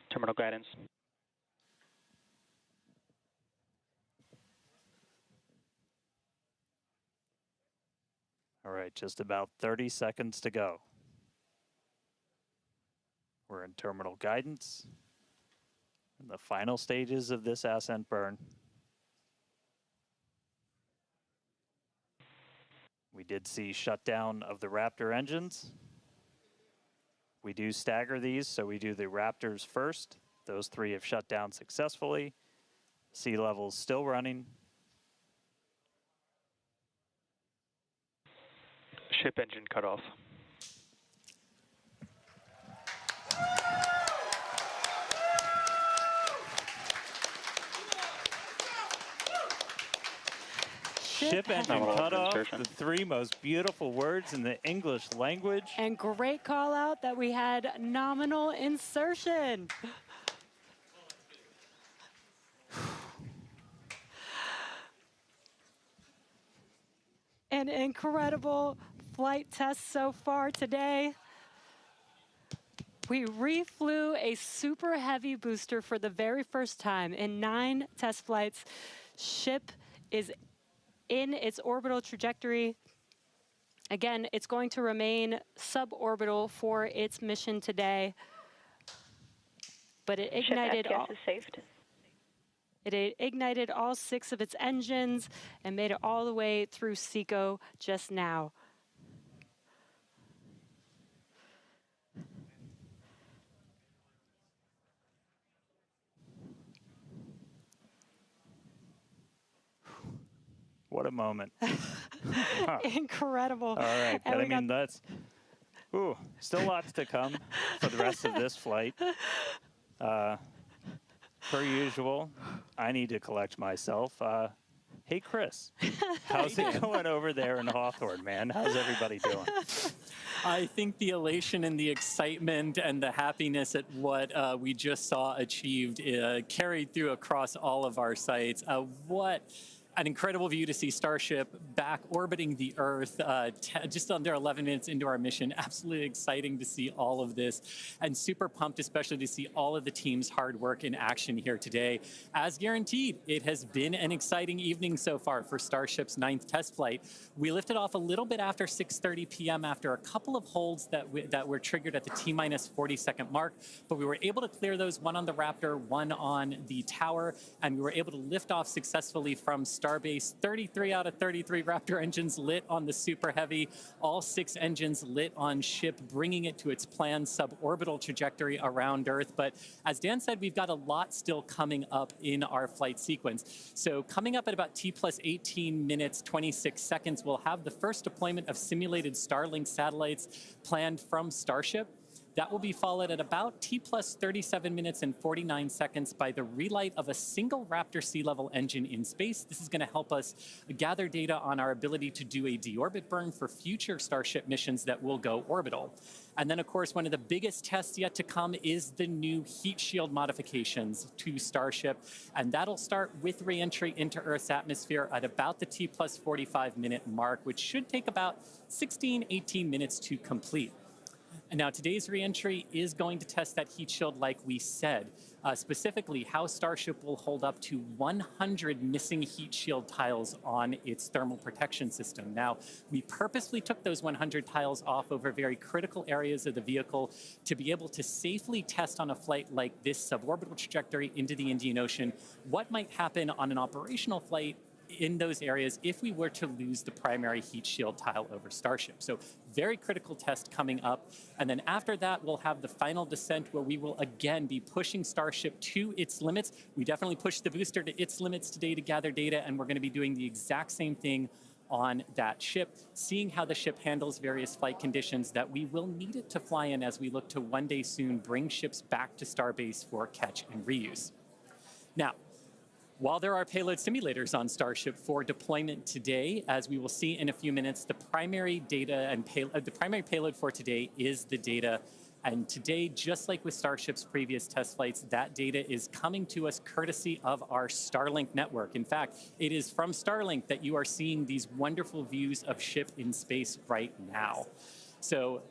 Terminal guidance. All right, just about 30 seconds to go. We're in terminal guidance in the final stages of this ascent burn. We did see shutdown of the Raptor engines. We do stagger these, so we do the Raptors first, Those 3 have shut down successfully. Sea levels still running. Ship engine cut off. Ship engine cut off, the 3 most beautiful words in the English language. And great call out that we had nominal insertion. An incredible flight test so far today. We reflew a super heavy booster for the very first time in 9 test flights. Ship is in its orbital trajectory. Again, it's going to remain suborbital for its mission today. But it ignited Ship F-gas is saved. It ignited all 6 of its engines and made it all the way through SECO just now. What a moment. Incredible. All right, but I mean, that's, still lots to come for the rest of this flight. Per usual, I need to collect myself. Hey, Chris, how's it going over there in Hawthorne, man? How's everybody doing? I think the elation and the excitement and the happiness at what we just saw achieved carried through across all of our sites. What an incredible view to see Starship back orbiting the Earth just under 11 minutes into our mission. Absolutely exciting to see all of this, and super pumped especially to see all of the team's hard work in action here today. As guaranteed, it has been an exciting evening so far for Starship's 9th test flight. We lifted off a little bit after 6:30 p.m. after a couple of holds that were triggered at the T-minus 40-second mark, but we were able to clear those, one on the Raptor, one on the tower, and we were able to lift off successfully from Starbase. 33 out of 33 Raptor engines lit on the Super Heavy, all 6 engines lit on Ship, bringing it to its planned suborbital trajectory around Earth. But as Dan said, we've got a lot still coming up in our flight sequence. So coming up at about T plus 18 minutes, 26 seconds, we'll have the first deployment of simulated Starlink satellites planned from Starship. That will be followed at about T plus 37 minutes and 49 seconds by the relight of a single Raptor sea level engine in space. This is going to help us gather data on our ability to do a deorbit burn for future Starship missions that will go orbital. And then, of course, one of the biggest tests yet to come is the new heat shield modifications to Starship. And that'll start with re-entry into Earth's atmosphere at about the T plus 45 minute mark, which should take about 16, 18 minutes to complete. And now today's reentry is going to test that heat shield like we said, specifically how Starship will hold up to 100 missing heat shield tiles on its thermal protection system. Now, we purposely took those 100 tiles off over very critical areas of the vehicle to be able to safely test on a flight like this suborbital trajectory into the Indian Ocean what might happen on an operational flight in those areas if we were to lose the primary heat shield tile over Starship. So very critical test coming up. And then after that, we'll have the final descent where we will again be pushing Starship to its limits. We definitely pushed the booster to its limits today to gather data, and we're going to be doing the exact same thing on that ship, seeing how the ship handles various flight conditions that we will need it to fly in as we look to one day soon bring ships back to Starbase for catch and reuse. Now, while there are payload simulators on Starship for deployment today, as we will see in a few minutes, the primary data and the primary payload for today is the data. And today, just like with Starship's previous test flights, that data is coming to us courtesy of our Starlink network. In fact, it is from Starlink that you are seeing these wonderful views of Ship in space right now. So,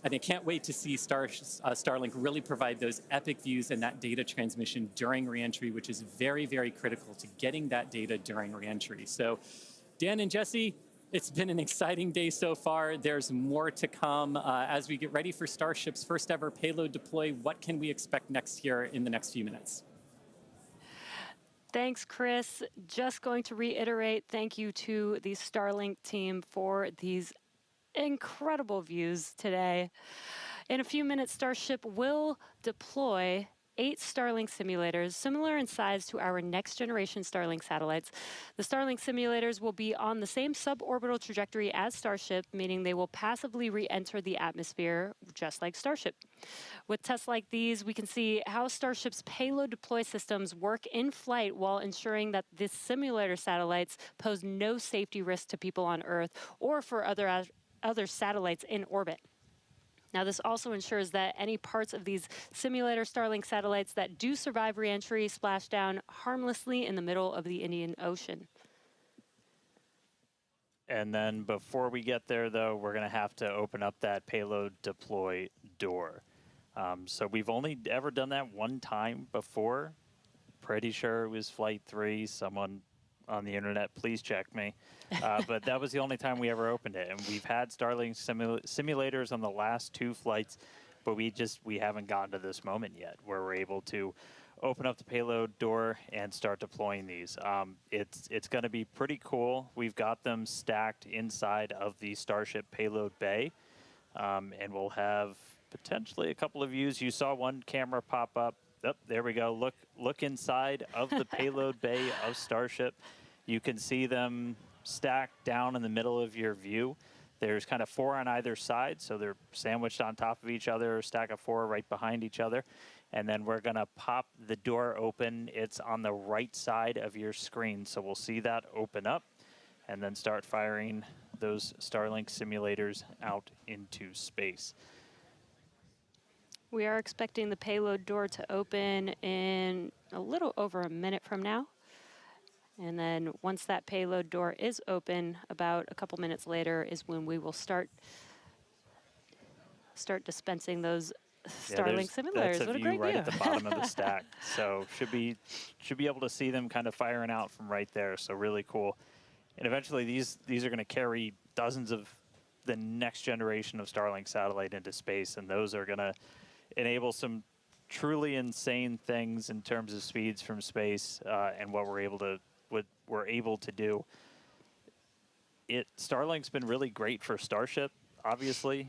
and I can't wait to see Starlink really provide those epic views and that data transmission during reentry, which is very, very critical to getting that data during reentry. So Dan and Jesse, it's been an exciting day so far. There's more to come. As we get ready for Starship's first ever payload deploy, what can we expect next here in the next few minutes? Thanks, Chris. Just going to reiterate, thank you to the Starlink team for these incredible views today. In a few minutes, Starship will deploy 8 Starlink simulators, similar in size to our next generation Starlink satellites. The Starlink simulators will be on the same suborbital trajectory as Starship, meaning they will passively re-enter the atmosphere, just like Starship. With tests like these, we can see how Starship's payload deploy systems work in flight while ensuring that these simulator satellites pose no safety risk to people on Earth or for other satellites in orbit. Now, this also ensures that any parts of these simulator Starlink satellites that do survive reentry splash down harmlessly in the middle of the Indian Ocean. And then before we get there, though, we're going to have to open up that payload deploy door. So we've only ever done that one time before. Pretty sure it was Flight 3. Someone on the internet, please check me. But that was the only time we ever opened it. And we've had Starlink simulators on the last 2 flights, but we haven't gotten to this moment yet where we're able to open up the payload door and start deploying these. It's going to be pretty cool. We've got them stacked inside of the Starship payload bay, and we'll have potentially a couple of views. You saw one camera pop up. Oh, there we go. Look inside of the payload bay of Starship. You can see them stacked down in the middle of your view. There's kind of 4 on either side, so they're sandwiched on top of each other, a stack of 4 right behind each other. And then we're going to pop the door open. It's on the right side of your screen, so we'll see that open up and then start firing those Starlink simulators out into space. We are expecting the payload door to open in a little over a minute from now. And then once that payload door is open, about a couple minutes later is when we will start dispensing those Starlink simulators. That's a what a view great right view. at the bottom of the stack. So should be able to see them kind of firing out from right there. So really cool. And eventually these are going to carry dozens of the next generation of Starlink satellite into space, and those are going to enable some truly insane things in terms of speeds from space and what we're able to do. Starlink's been really great for Starship, obviously.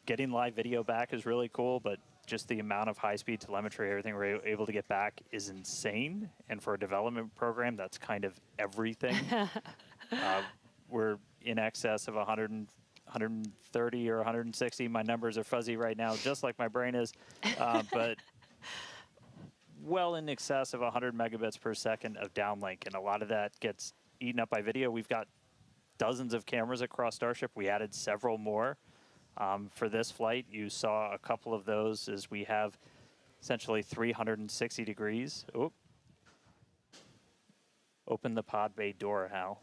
Getting live video back is really cool, but just the amount of high-speed telemetry, everything we're able to get back is insane. And for a development program, that's kind of everything. We're in excess of 130 or 160. My numbers are fuzzy right now, just like my brain is. But well in excess of 100 megabits per second of downlink, and a lot of that gets eaten up by video. We've got dozens of cameras across Starship. We added several more for this flight. You saw a couple of those as we have essentially 360 degrees. Oop. Open the pod bay door, Hal.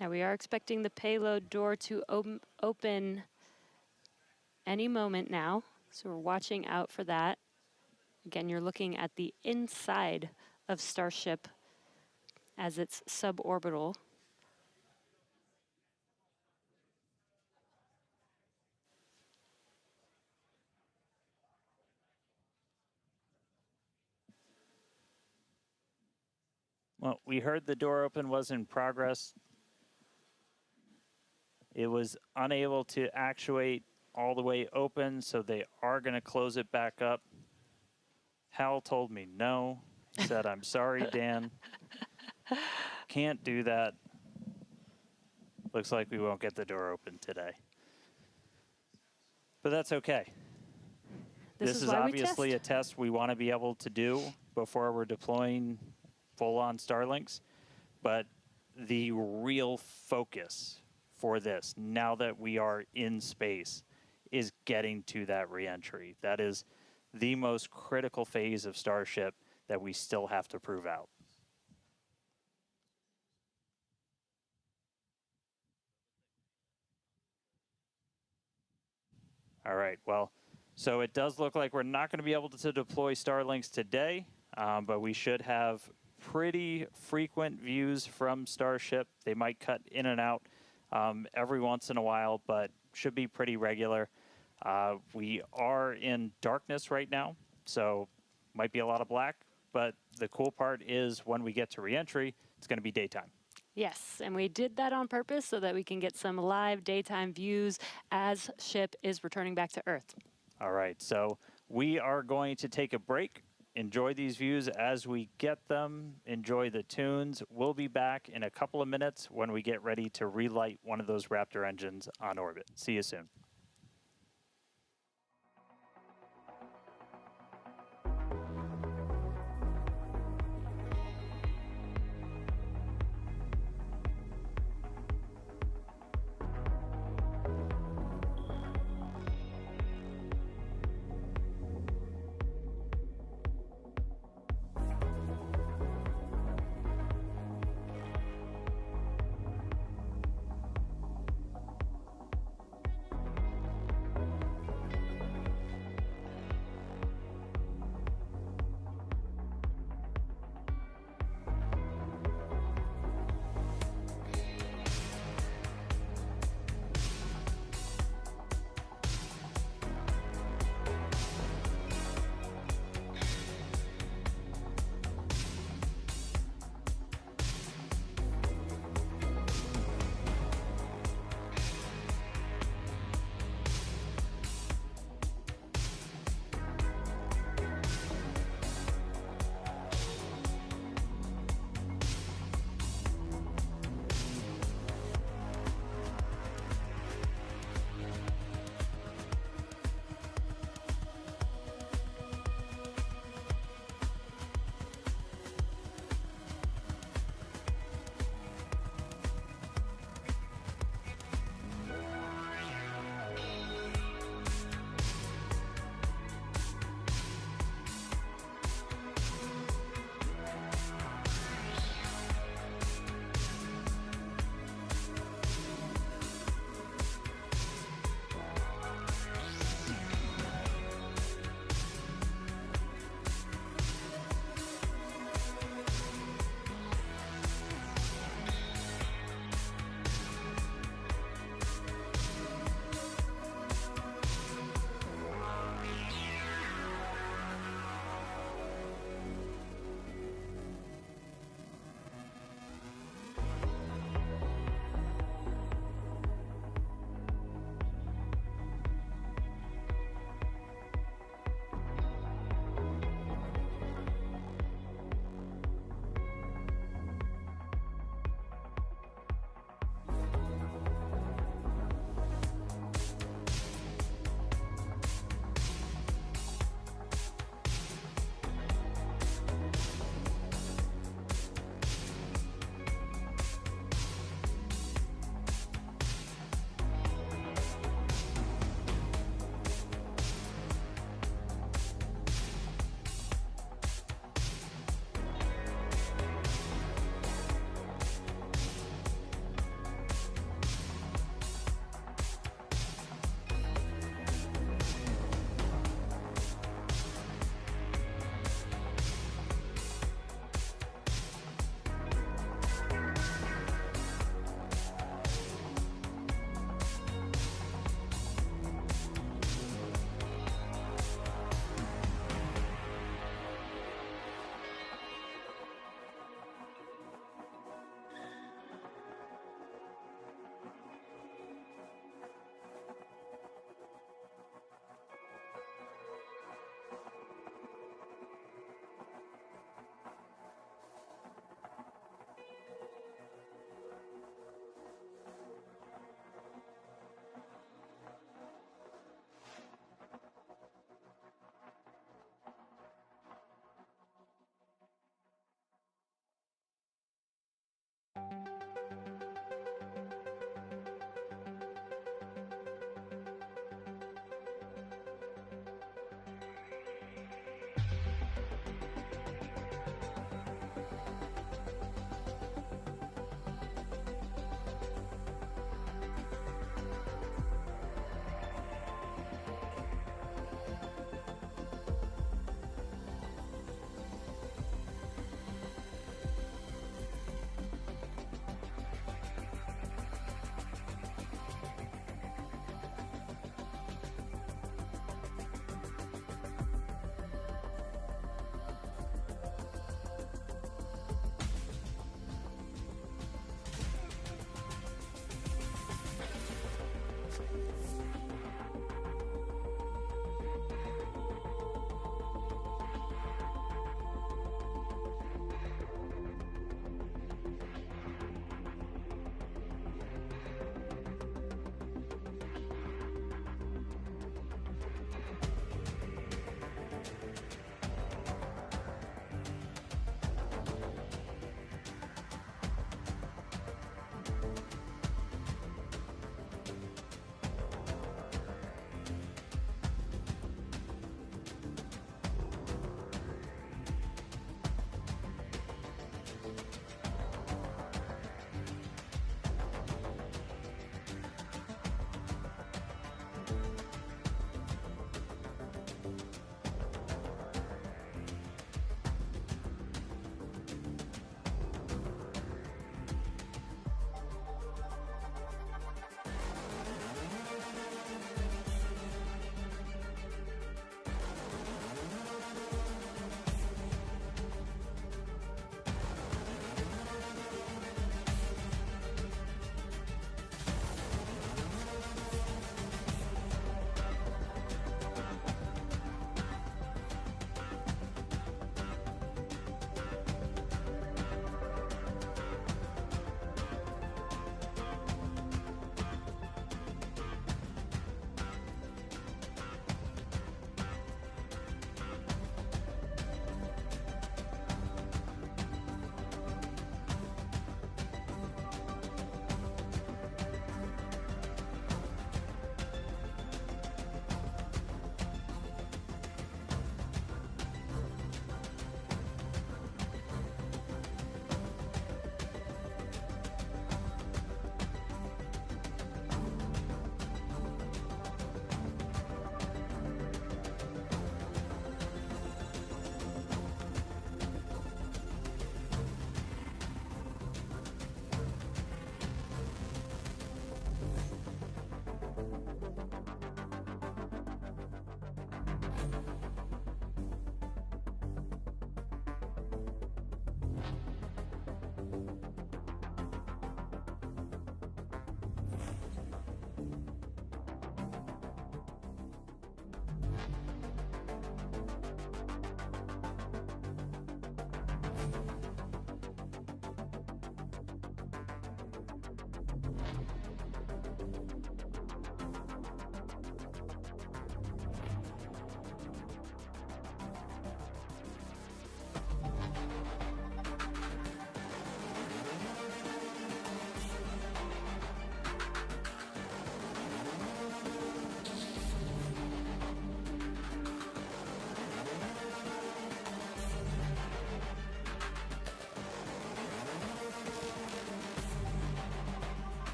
Now we are expecting the payload door to open any moment now, so we're watching out for that. Again, you're looking at the inside of Starship as it's suborbital. Well, we heard the door open was in progress. It was unable to actuate all the way open, so they are going to close it back up. Hal told me no. He said, I'm sorry, Dan. Can't do that. Looks like we won't get the door open today. But that's okay. This is obviously a test we want to be able to do before we're deploying full-on Starlinks. But the real focus for this, now that we are in space, is getting to that reentry. That is the most critical phase of Starship that we still have to prove out. All right, well, so it does look like we're not going to be able to deploy Starlinks today, but we should have pretty frequent views from Starship. They might cut in and out every once in a while, but should be pretty regular. We are in darkness right now, so might be a lot of black, but the cool part is when we get to reentry, it's going to be daytime. Yes, and we did that on purpose so that we can get some live daytime views as ship is returning back to Earth. All right, so we are going to take a break. Enjoy these views as we get them. Enjoy the tunes. We'll be back in a couple of minutes when we get ready to relight one of those Raptor engines on orbit. See you soon.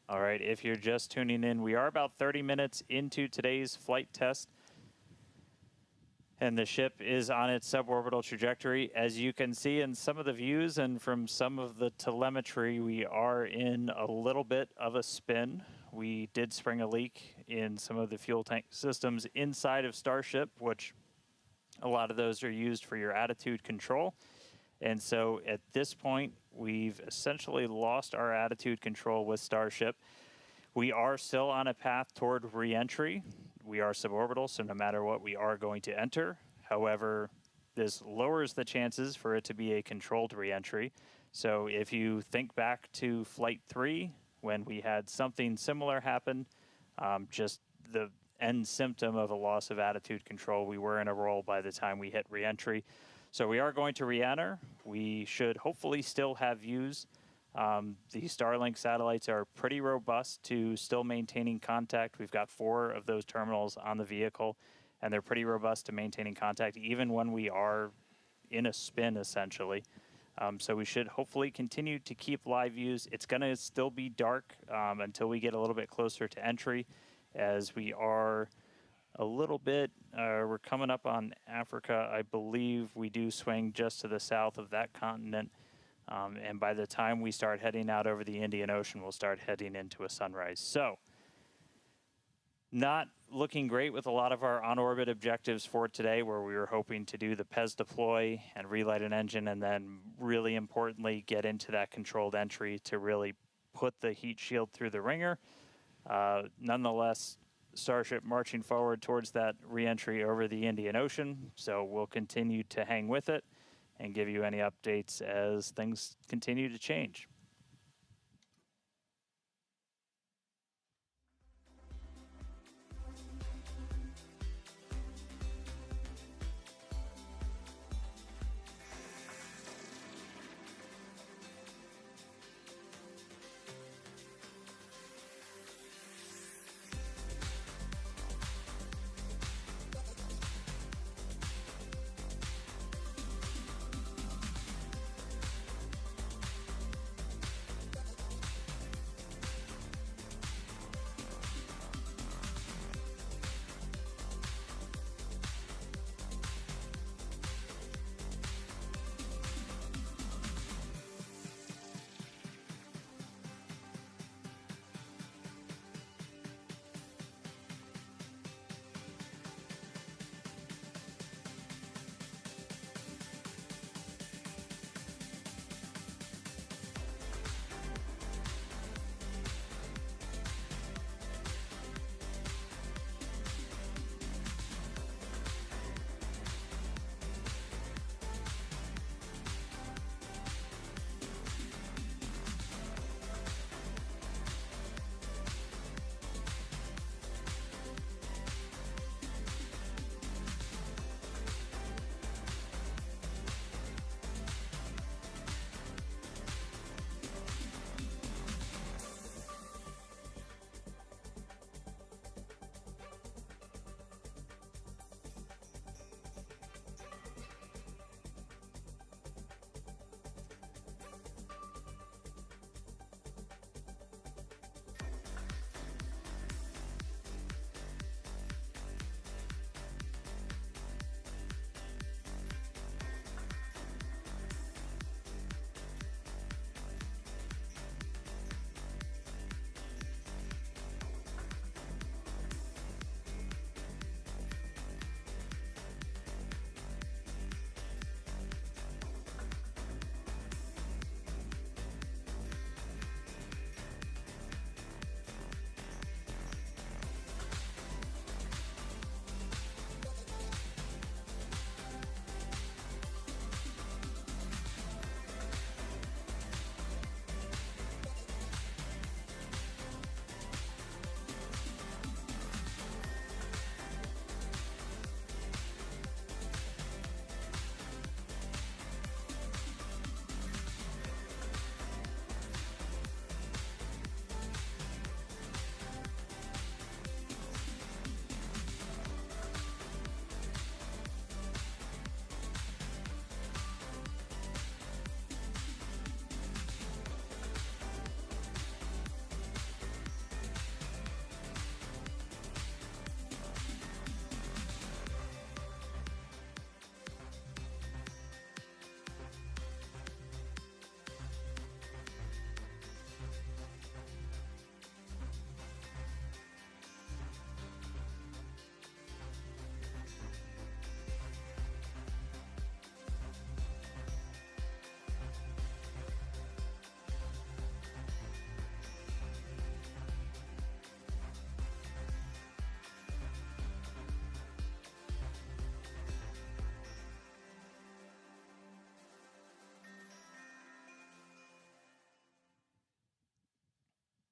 All right, if you're just tuning in, we are about 30 minutes into today's flight test, and the ship is on its suborbital trajectory. As you can see in some of the views and from some of the telemetry, we are in a little bit of a spin. We did spring a leak in some of the fuel tank systems inside of Starship, which a lot of those are used for your attitude control. And so at this point, we've essentially lost our attitude control with Starship. We are still on a path toward re-entry. We are suborbital, so no matter what, we are going to enter. However, this lowers the chances for it to be a controlled re-entry. So if you think back to Flight 3, when we had something similar happen, just the end symptom of a loss of attitude control, we were in a roll by the time we hit re-entry. So we are going to re-enter. We should hopefully still have views. The Starlink satellites are pretty robust to still maintaining contact. We've got 4 of those terminals on the vehicle, and they're pretty robust to maintaining contact even when we are in a spin, essentially. So we should hopefully continue to keep live views. It's going to still be dark until we get a little bit closer to entry, as we are a little bit, we're coming up on Africa. I believe we do swing just to the south of that continent. And by the time we start heading out over the Indian Ocean, we'll start heading into a sunrise. So, not looking great with a lot of our on-orbit objectives for today, where we were hoping to do the PEZ deploy and relight an engine, and then really importantly, get into that controlled entry to really put the heat shield through the ringer. Nonetheless, Starship marching forward towards that re-entry over the Indian Ocean. So we'll continue to hang with it and give you any updates as things continue to change.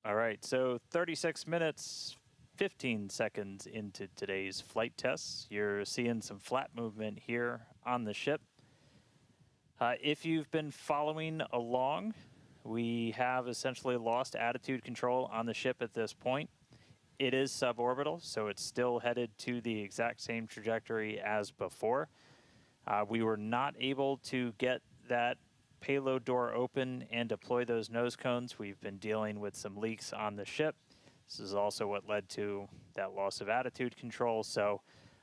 All right, so 36 minutes, 15 seconds into today's flight tests. You're seeing some flat movement here on the ship. If you've been following along, we have essentially lost attitude control on the ship at this point. It is suborbital, so it's still headed to the exact same trajectory as before. We were not able to get that payload door open and deploy those nose cones. We've been dealing with some leaks on the ship. This is also what led to that loss of attitude control. So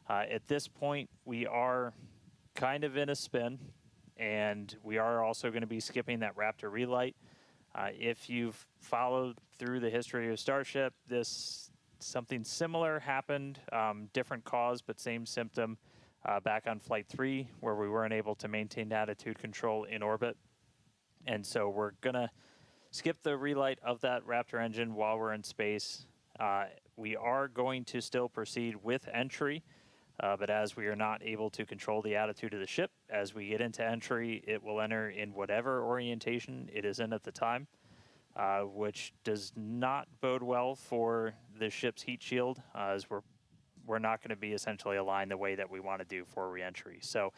at this point, we are kind of in a spin, and we are also going to be skipping that Raptor relight. If you've followed through the history of Starship, something similar happened, different cause, but same symptom back on Flight 3, where we weren't able to maintain attitude control in orbit. And so we're going to skip the relight of that Raptor engine while we're in space. We are going to still proceed with entry, but as we are not able to control the attitude of the ship, as we get into entry, it will enter in whatever orientation it is in at the time, which does not bode well for the ship's heat shield, as we're not going to be essentially aligned the way that we want to do for reentry. So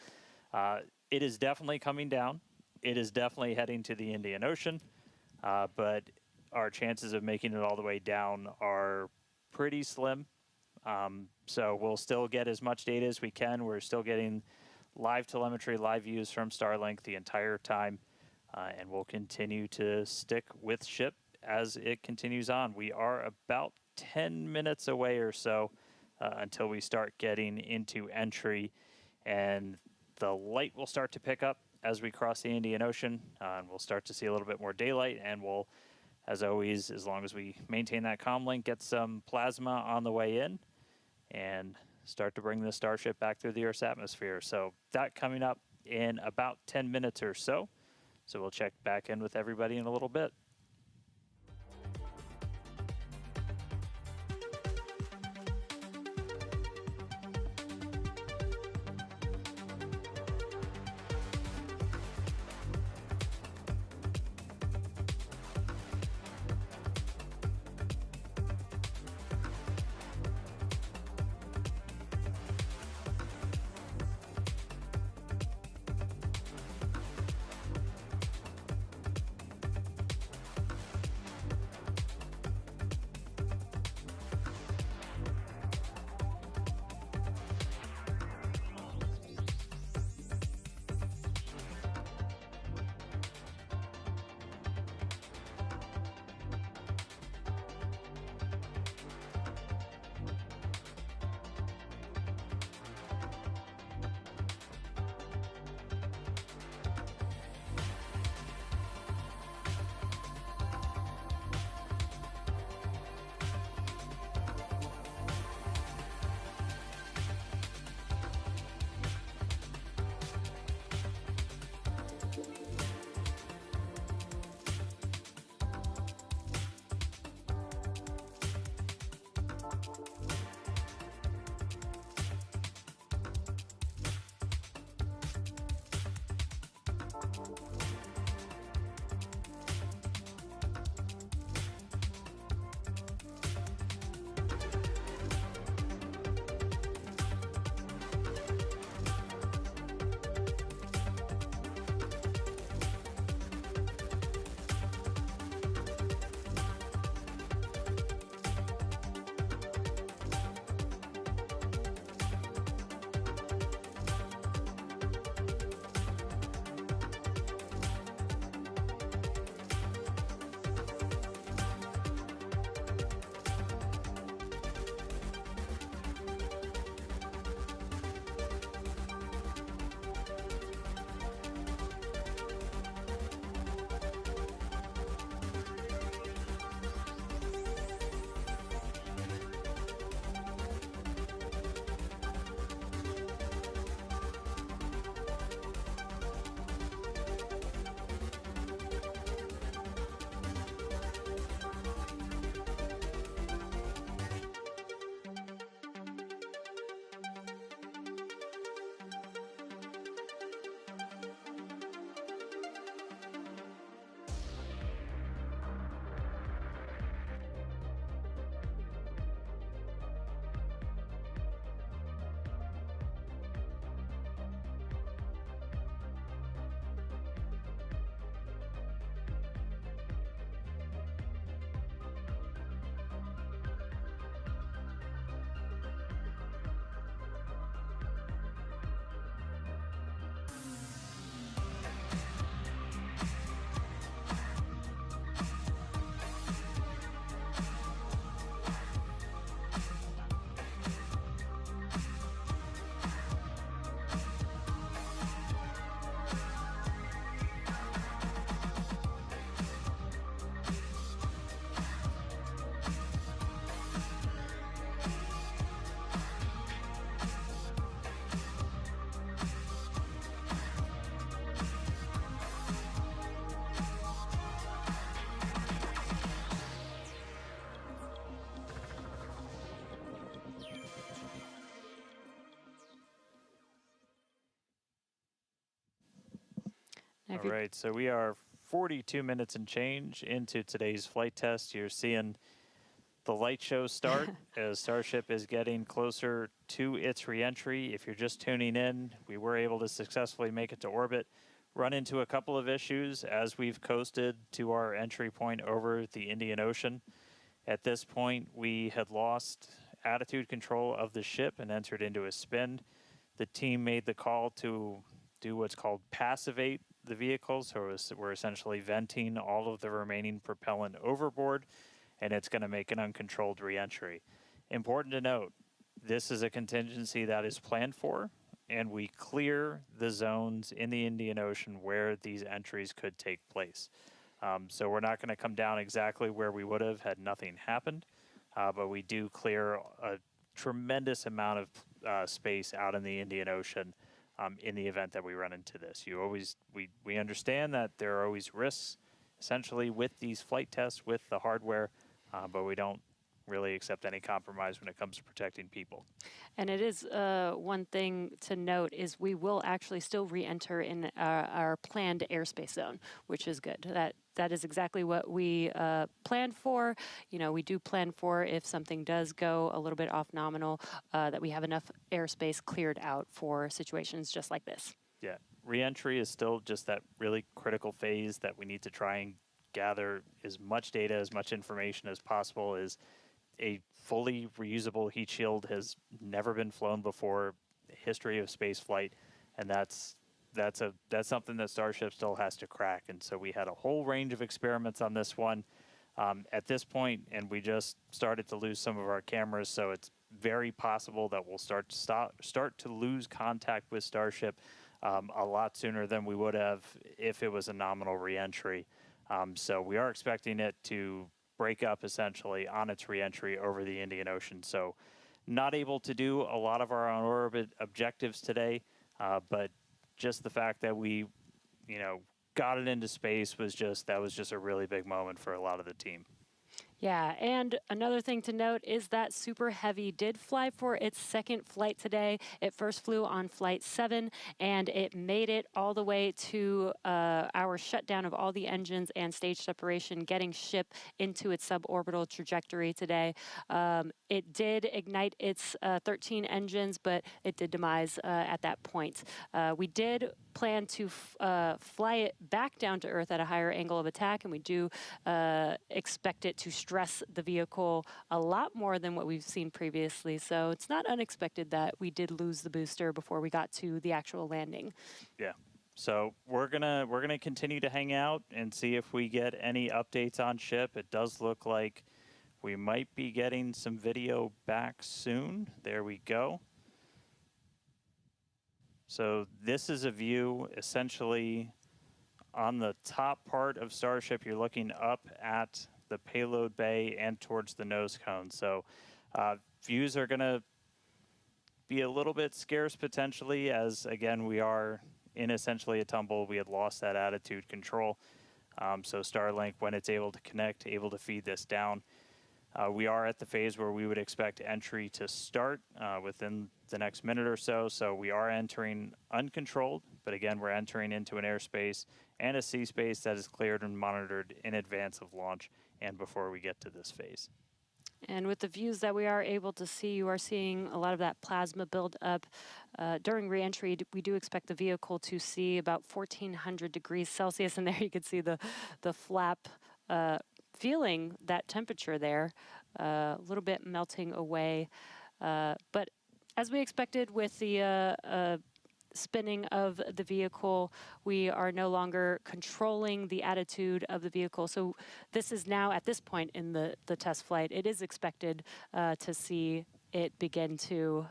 it is definitely coming down. It is definitely heading to the Indian Ocean, but our chances of making it all the way down are pretty slim. So we'll still get as much data as we can. We're still getting live telemetry, live views from Starlink the entire time, and we'll continue to stick with ship as it continues on. We are about 10 minutes away or so until we start getting into entry, and the light will start to pick up as we cross the Indian Ocean, and we'll start to see a little bit more daylight, and we'll, as always, as long as we maintain that comm link, get some plasma on the way in and start to bring the Starship back through the Earth's atmosphere. So that coming up in about 10 minutes or so. So we'll check back in with everybody in a little bit. If All you're- right, so we are 42 minutes and change into today's flight test. You're seeing the light show start as Starship is getting closer to its reentry. If you're just tuning in, we were able to successfully make it to orbit. Run into a couple of issues as we've coasted to our entry point over the Indian Ocean. At this point, we had lost attitude control of the ship and entered into a spin. The team made the call to do what's called passivate the vehicle, so we're essentially venting all of the remaining propellant overboard, and it's going to make an uncontrolled reentry. Important to note, this is a contingency that is planned for, and we clear the zones in the Indian Ocean where these entries could take place. So we're not going to come down exactly where we would have had nothing happened, but we do clear a tremendous amount of space out in the Indian Ocean in the event that we run into this. We understand that there are always risks, essentially, with these flight tests, with the hardware, but we don't really accept any compromise when it comes to protecting people. And it is one thing to note is we will actually still re-enter in our planned airspace zone, which is good. That is exactly what we planned for. You know, we do plan for if something does go a little bit off nominal, that we have enough airspace cleared out for situations just like this. Yeah, re-entry is still just that really critical phase that we need to try and gather as much data, as much information as possible. Is a fully reusable heat shield has never been flown before in the history of space flight, and that's something that Starship still has to crack. And so we had a whole range of experiments on this one at this point, and we just started to lose some of our cameras, so it's very possible that we'll start to lose contact with Starship a lot sooner than we would have if it was a nominal reentry. So we are expecting it to break up essentially on its reentry over the Indian Ocean. So not able to do a lot of our on-orbit objectives today, but just the fact that we, got it into space was just a really big moment for a lot of the team. Yeah, and another thing to note is that Super Heavy did fly for its second flight today. It first flew on Flight 7, and it made it all the way to our shutdown of all the engines and stage separation, getting ship into its suborbital trajectory today. It did ignite its 13 engines, but it did demise at that point. We did plan to fly it back down to Earth at a higher angle of attack, and we do expect it to stress the vehicle a lot more than what we've seen previously. So it's not unexpected that we did lose the booster before we got to the actual landing. Yeah. So we're gonna continue to hang out and see if we get any updates on ship. It does look like we might be getting some video back soon. There we go. So this is a view essentially on the top part of Starship. You're looking up at the payload bay and towards the nose cone. So views are going to be a little bit scarce potentially, as again we are in essentially a tumble. We had lost that attitude control. So Starlink, when it's able to connect, able to feed this down. We are at the phase where we would expect entry to start within the next minute or so. So we are entering uncontrolled, but again, we're entering into an airspace and a sea space that is cleared and monitored in advance of launch and before we get to this phase. And with the views that we are able to see, you are seeing a lot of that plasma build up. During reentry, we do expect the vehicle to see about 1400 degrees Celsius, and there you can see the flap feeling that temperature there, a little bit melting away. But as we expected with the spinning of the vehicle, we are no longer controlling the attitude of the vehicle. So this is now, at this point in the test flight, it is expected to see it begin to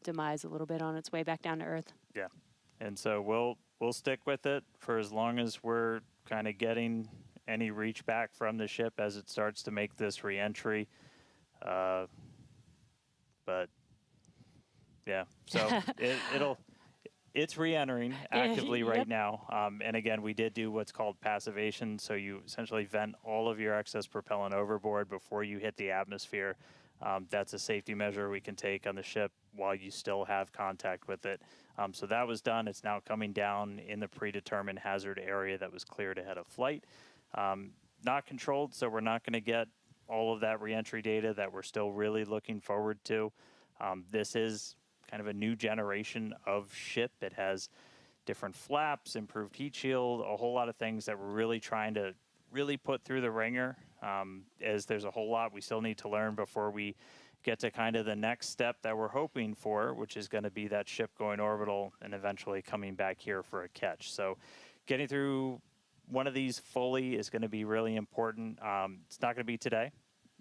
demise a little bit on its way back down to Earth. Yeah, and so we'll stick with it for as long as we're kind of getting any reach back from the ship as it starts to make this reentry. But yeah, so it's re-entering actively right now. And again, we did do what's called passivation. So you essentially vent all of your excess propellant overboard before you hit the atmosphere. That's a safety measure we can take on the ship while you still have contact with it. So that was done. It's now coming down in the predetermined hazard area that was cleared ahead of flight. Not controlled, so we're not going to get all of that reentry data that we're still really looking forward to. This is kind of a new generation of ship. It has different flaps, improved heat shield, a whole lot of things that we're really trying to really put through the ringer, as there's a whole lot we still need to learn before we get to kind of the next step that we're hoping for, which is going to be that ship going orbital and eventually coming back here for a catch. So getting through one of these fully is going to be really important. It's not going to be today,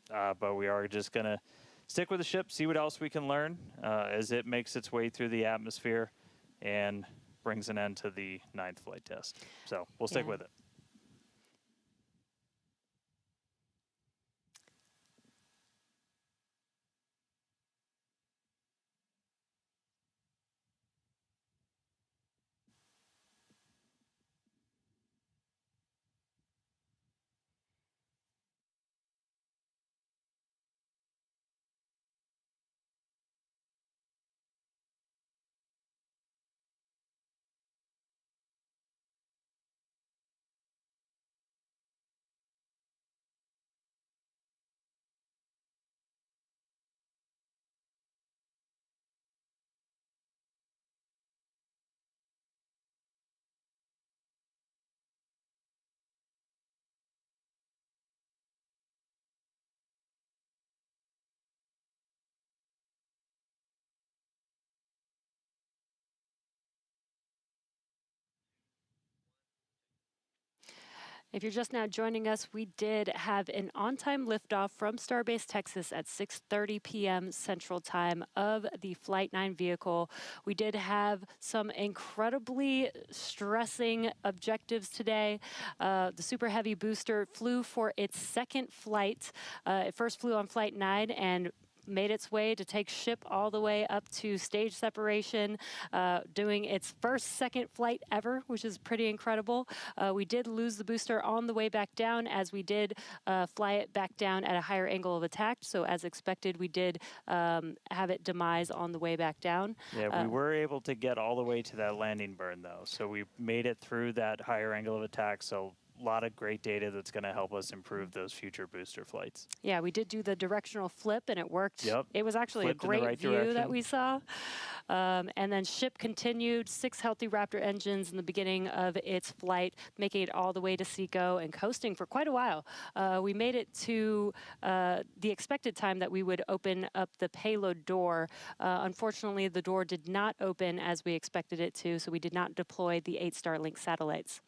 but we are just going to stick with the ship, see what else we can learn as it makes its way through the atmosphere and brings an end to the 9th flight test. So we'll stick with it. If you're just now joining us, we did have an on-time liftoff from Starbase Texas at 6:30 p.m. Central Time of the Flight 9 vehicle. We did have some incredibly stressing objectives today. The Super Heavy booster flew for its second flight. It first flew on Flight 9 and made its way to take ship all the way up to stage separation, doing its second flight ever, which is pretty incredible. We did lose the booster on the way back down, as we did fly it back down at a higher angle of attack. So as expected, we did have it demise on the way back down. Yeah, we were able to get all the way to that landing burn, though. So we made it through that higher angle of attack. So a lot of great data that's going to help us improve those future booster flights. Yeah, we did do the directional flip, and it worked. Yep. It was actually Flipped a great right view direction. that we saw. And then ship continued 6 healthy Raptor engines in the beginning of its flight, making it all the way to SECO and coasting for quite a while. We made it to the expected time that we would open up the payload door. Unfortunately, the door did not open as we expected it to, so we did not deploy the 8 Starlink satellites.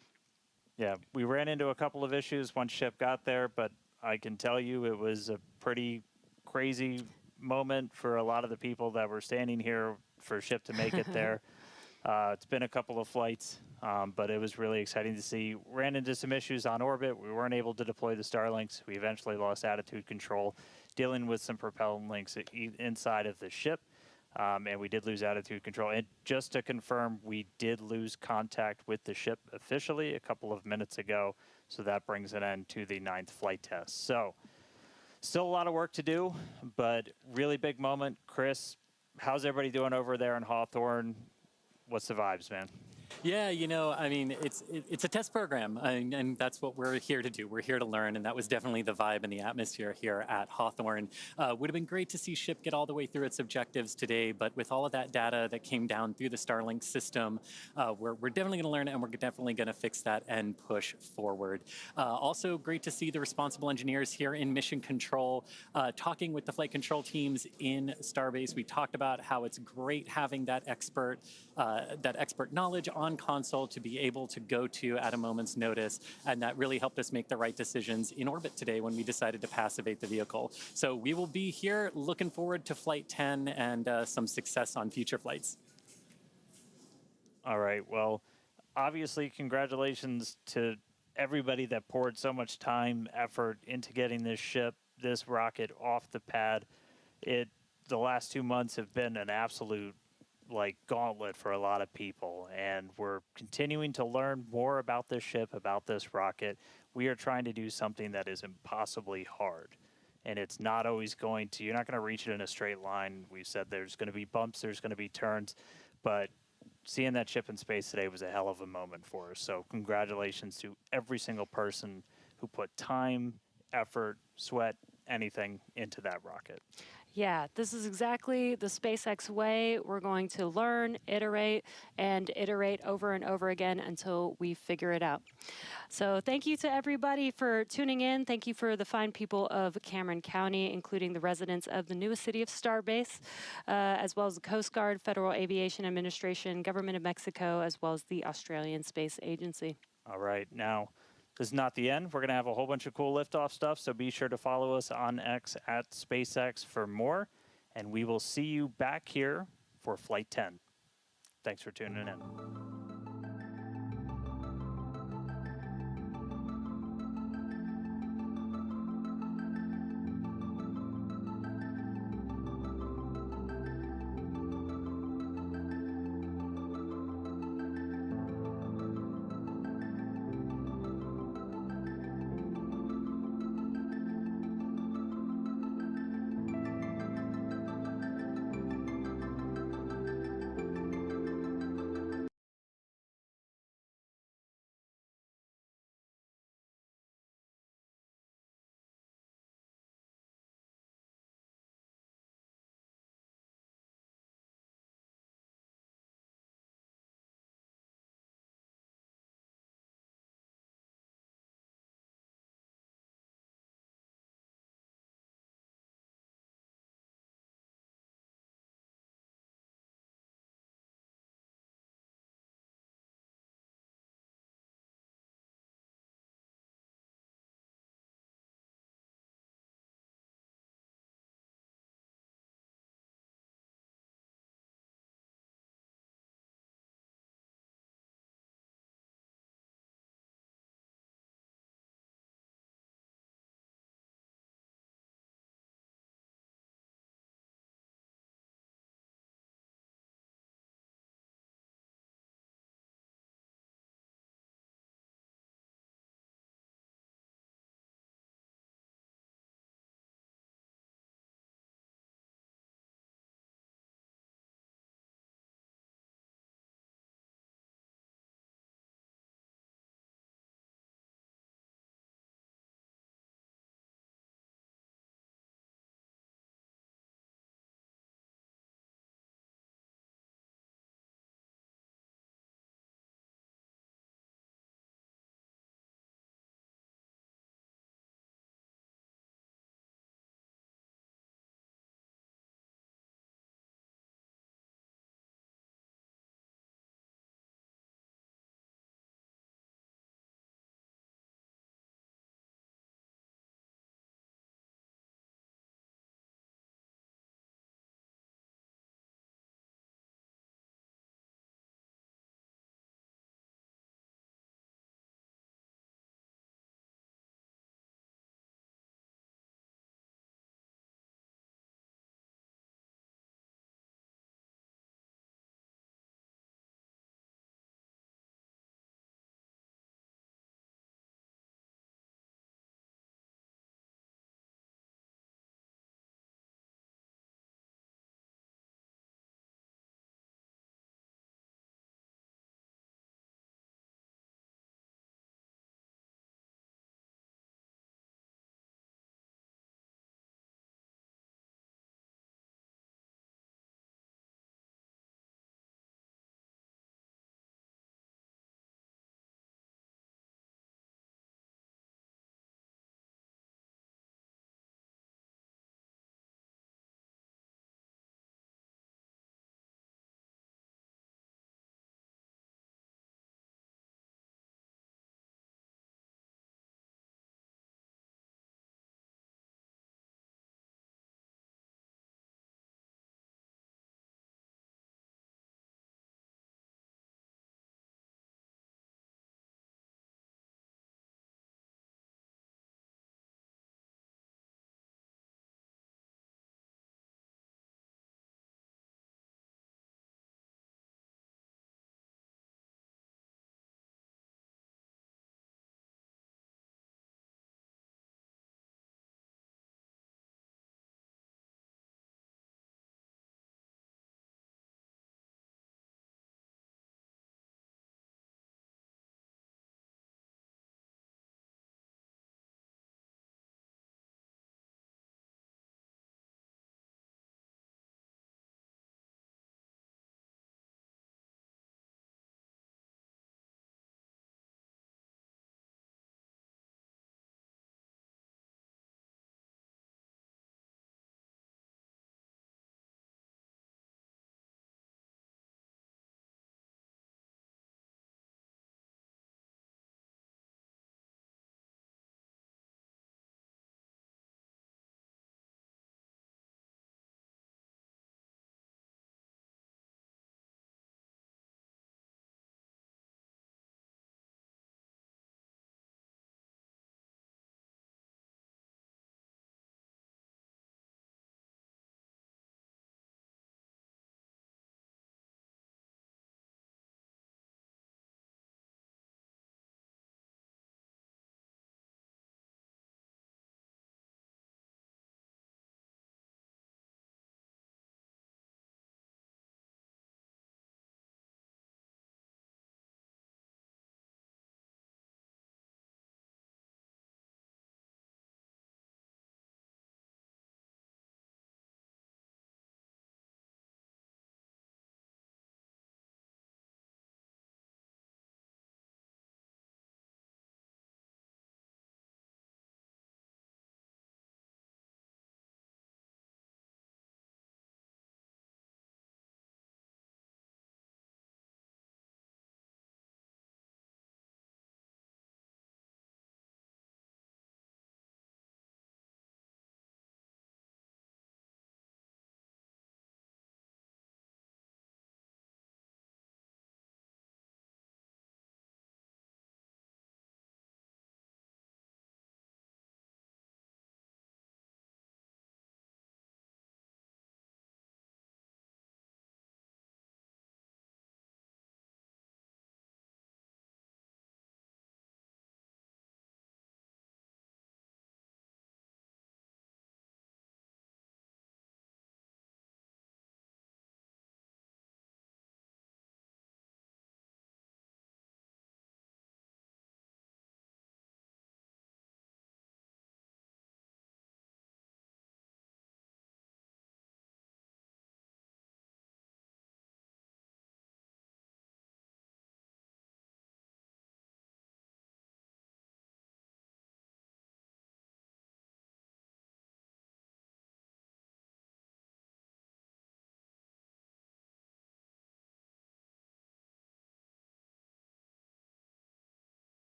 Yeah, we ran into a couple of issues once ship got there, but I can tell you it was a pretty crazy moment for a lot of the people that were standing here for ship to make it there. It's been a couple of flights, but it was really exciting to see. Ran into some issues on orbit. We weren't able to deploy the Starlinks. We eventually lost attitude control, dealing with some propellant links inside of the ship. And we did lose attitude control. And just to confirm, we did lose contact with the ship officially a couple of minutes ago. So that brings an end to the 9th flight test. So still a lot of work to do, but really big moment. Chris, how's everybody doing over there in Hawthorne? What's the vibes, man? Yeah, you know, I mean, it's a test program, and that's what we're here to do. We're here to learn, and that was definitely the vibe and the atmosphere here at Hawthorne. Would have been great to see ship get all the way through its objectives today, but with all of that data that came down through the Starlink system, we're definitely going to learn, and we're definitely going to fix that and push forward. Also, great to see the responsible engineers here in Mission Control talking with the flight control teams in Starbase. We talked about how it's great having that expert knowledge on console to be able to go to at a moment's notice, and that really helped us make the right decisions in orbit today when we decided to passivate the vehicle. So we will be here looking forward to Flight 10 and some success on future flights. All right, well, obviously congratulations to everybody that poured so much time, effort into getting this ship, this rocket off the pad. The last 2 months have been an absolute gauntlet for a lot of people, and we're continuing to learn more about this ship, about this rocket. We are trying to do something that is impossibly hard, and it's not always going to, you're not going to reach it in a straight line. We said there's going to be bumps, there's going to be turns, but seeing that ship in space today was a hell of a moment for us. So congratulations to every single person who put time, effort, sweat, anything into that rocket. Yeah, this is exactly the SpaceX way. We're going to learn, iterate, and iterate over and over again until we figure it out. So thank you to everybody for tuning in. Thank you for the fine people of Cameron County, including the residents of the newest city of Starbase, as well as the Coast Guard, Federal Aviation Administration, Government of Mexico, as well as the Australian Space Agency. All right, now, this is not the end. We're going to have a whole bunch of cool liftoff stuff, so be sure to follow us on X at SpaceX for more, and we will see you back here for Flight 10. Thanks for tuning in.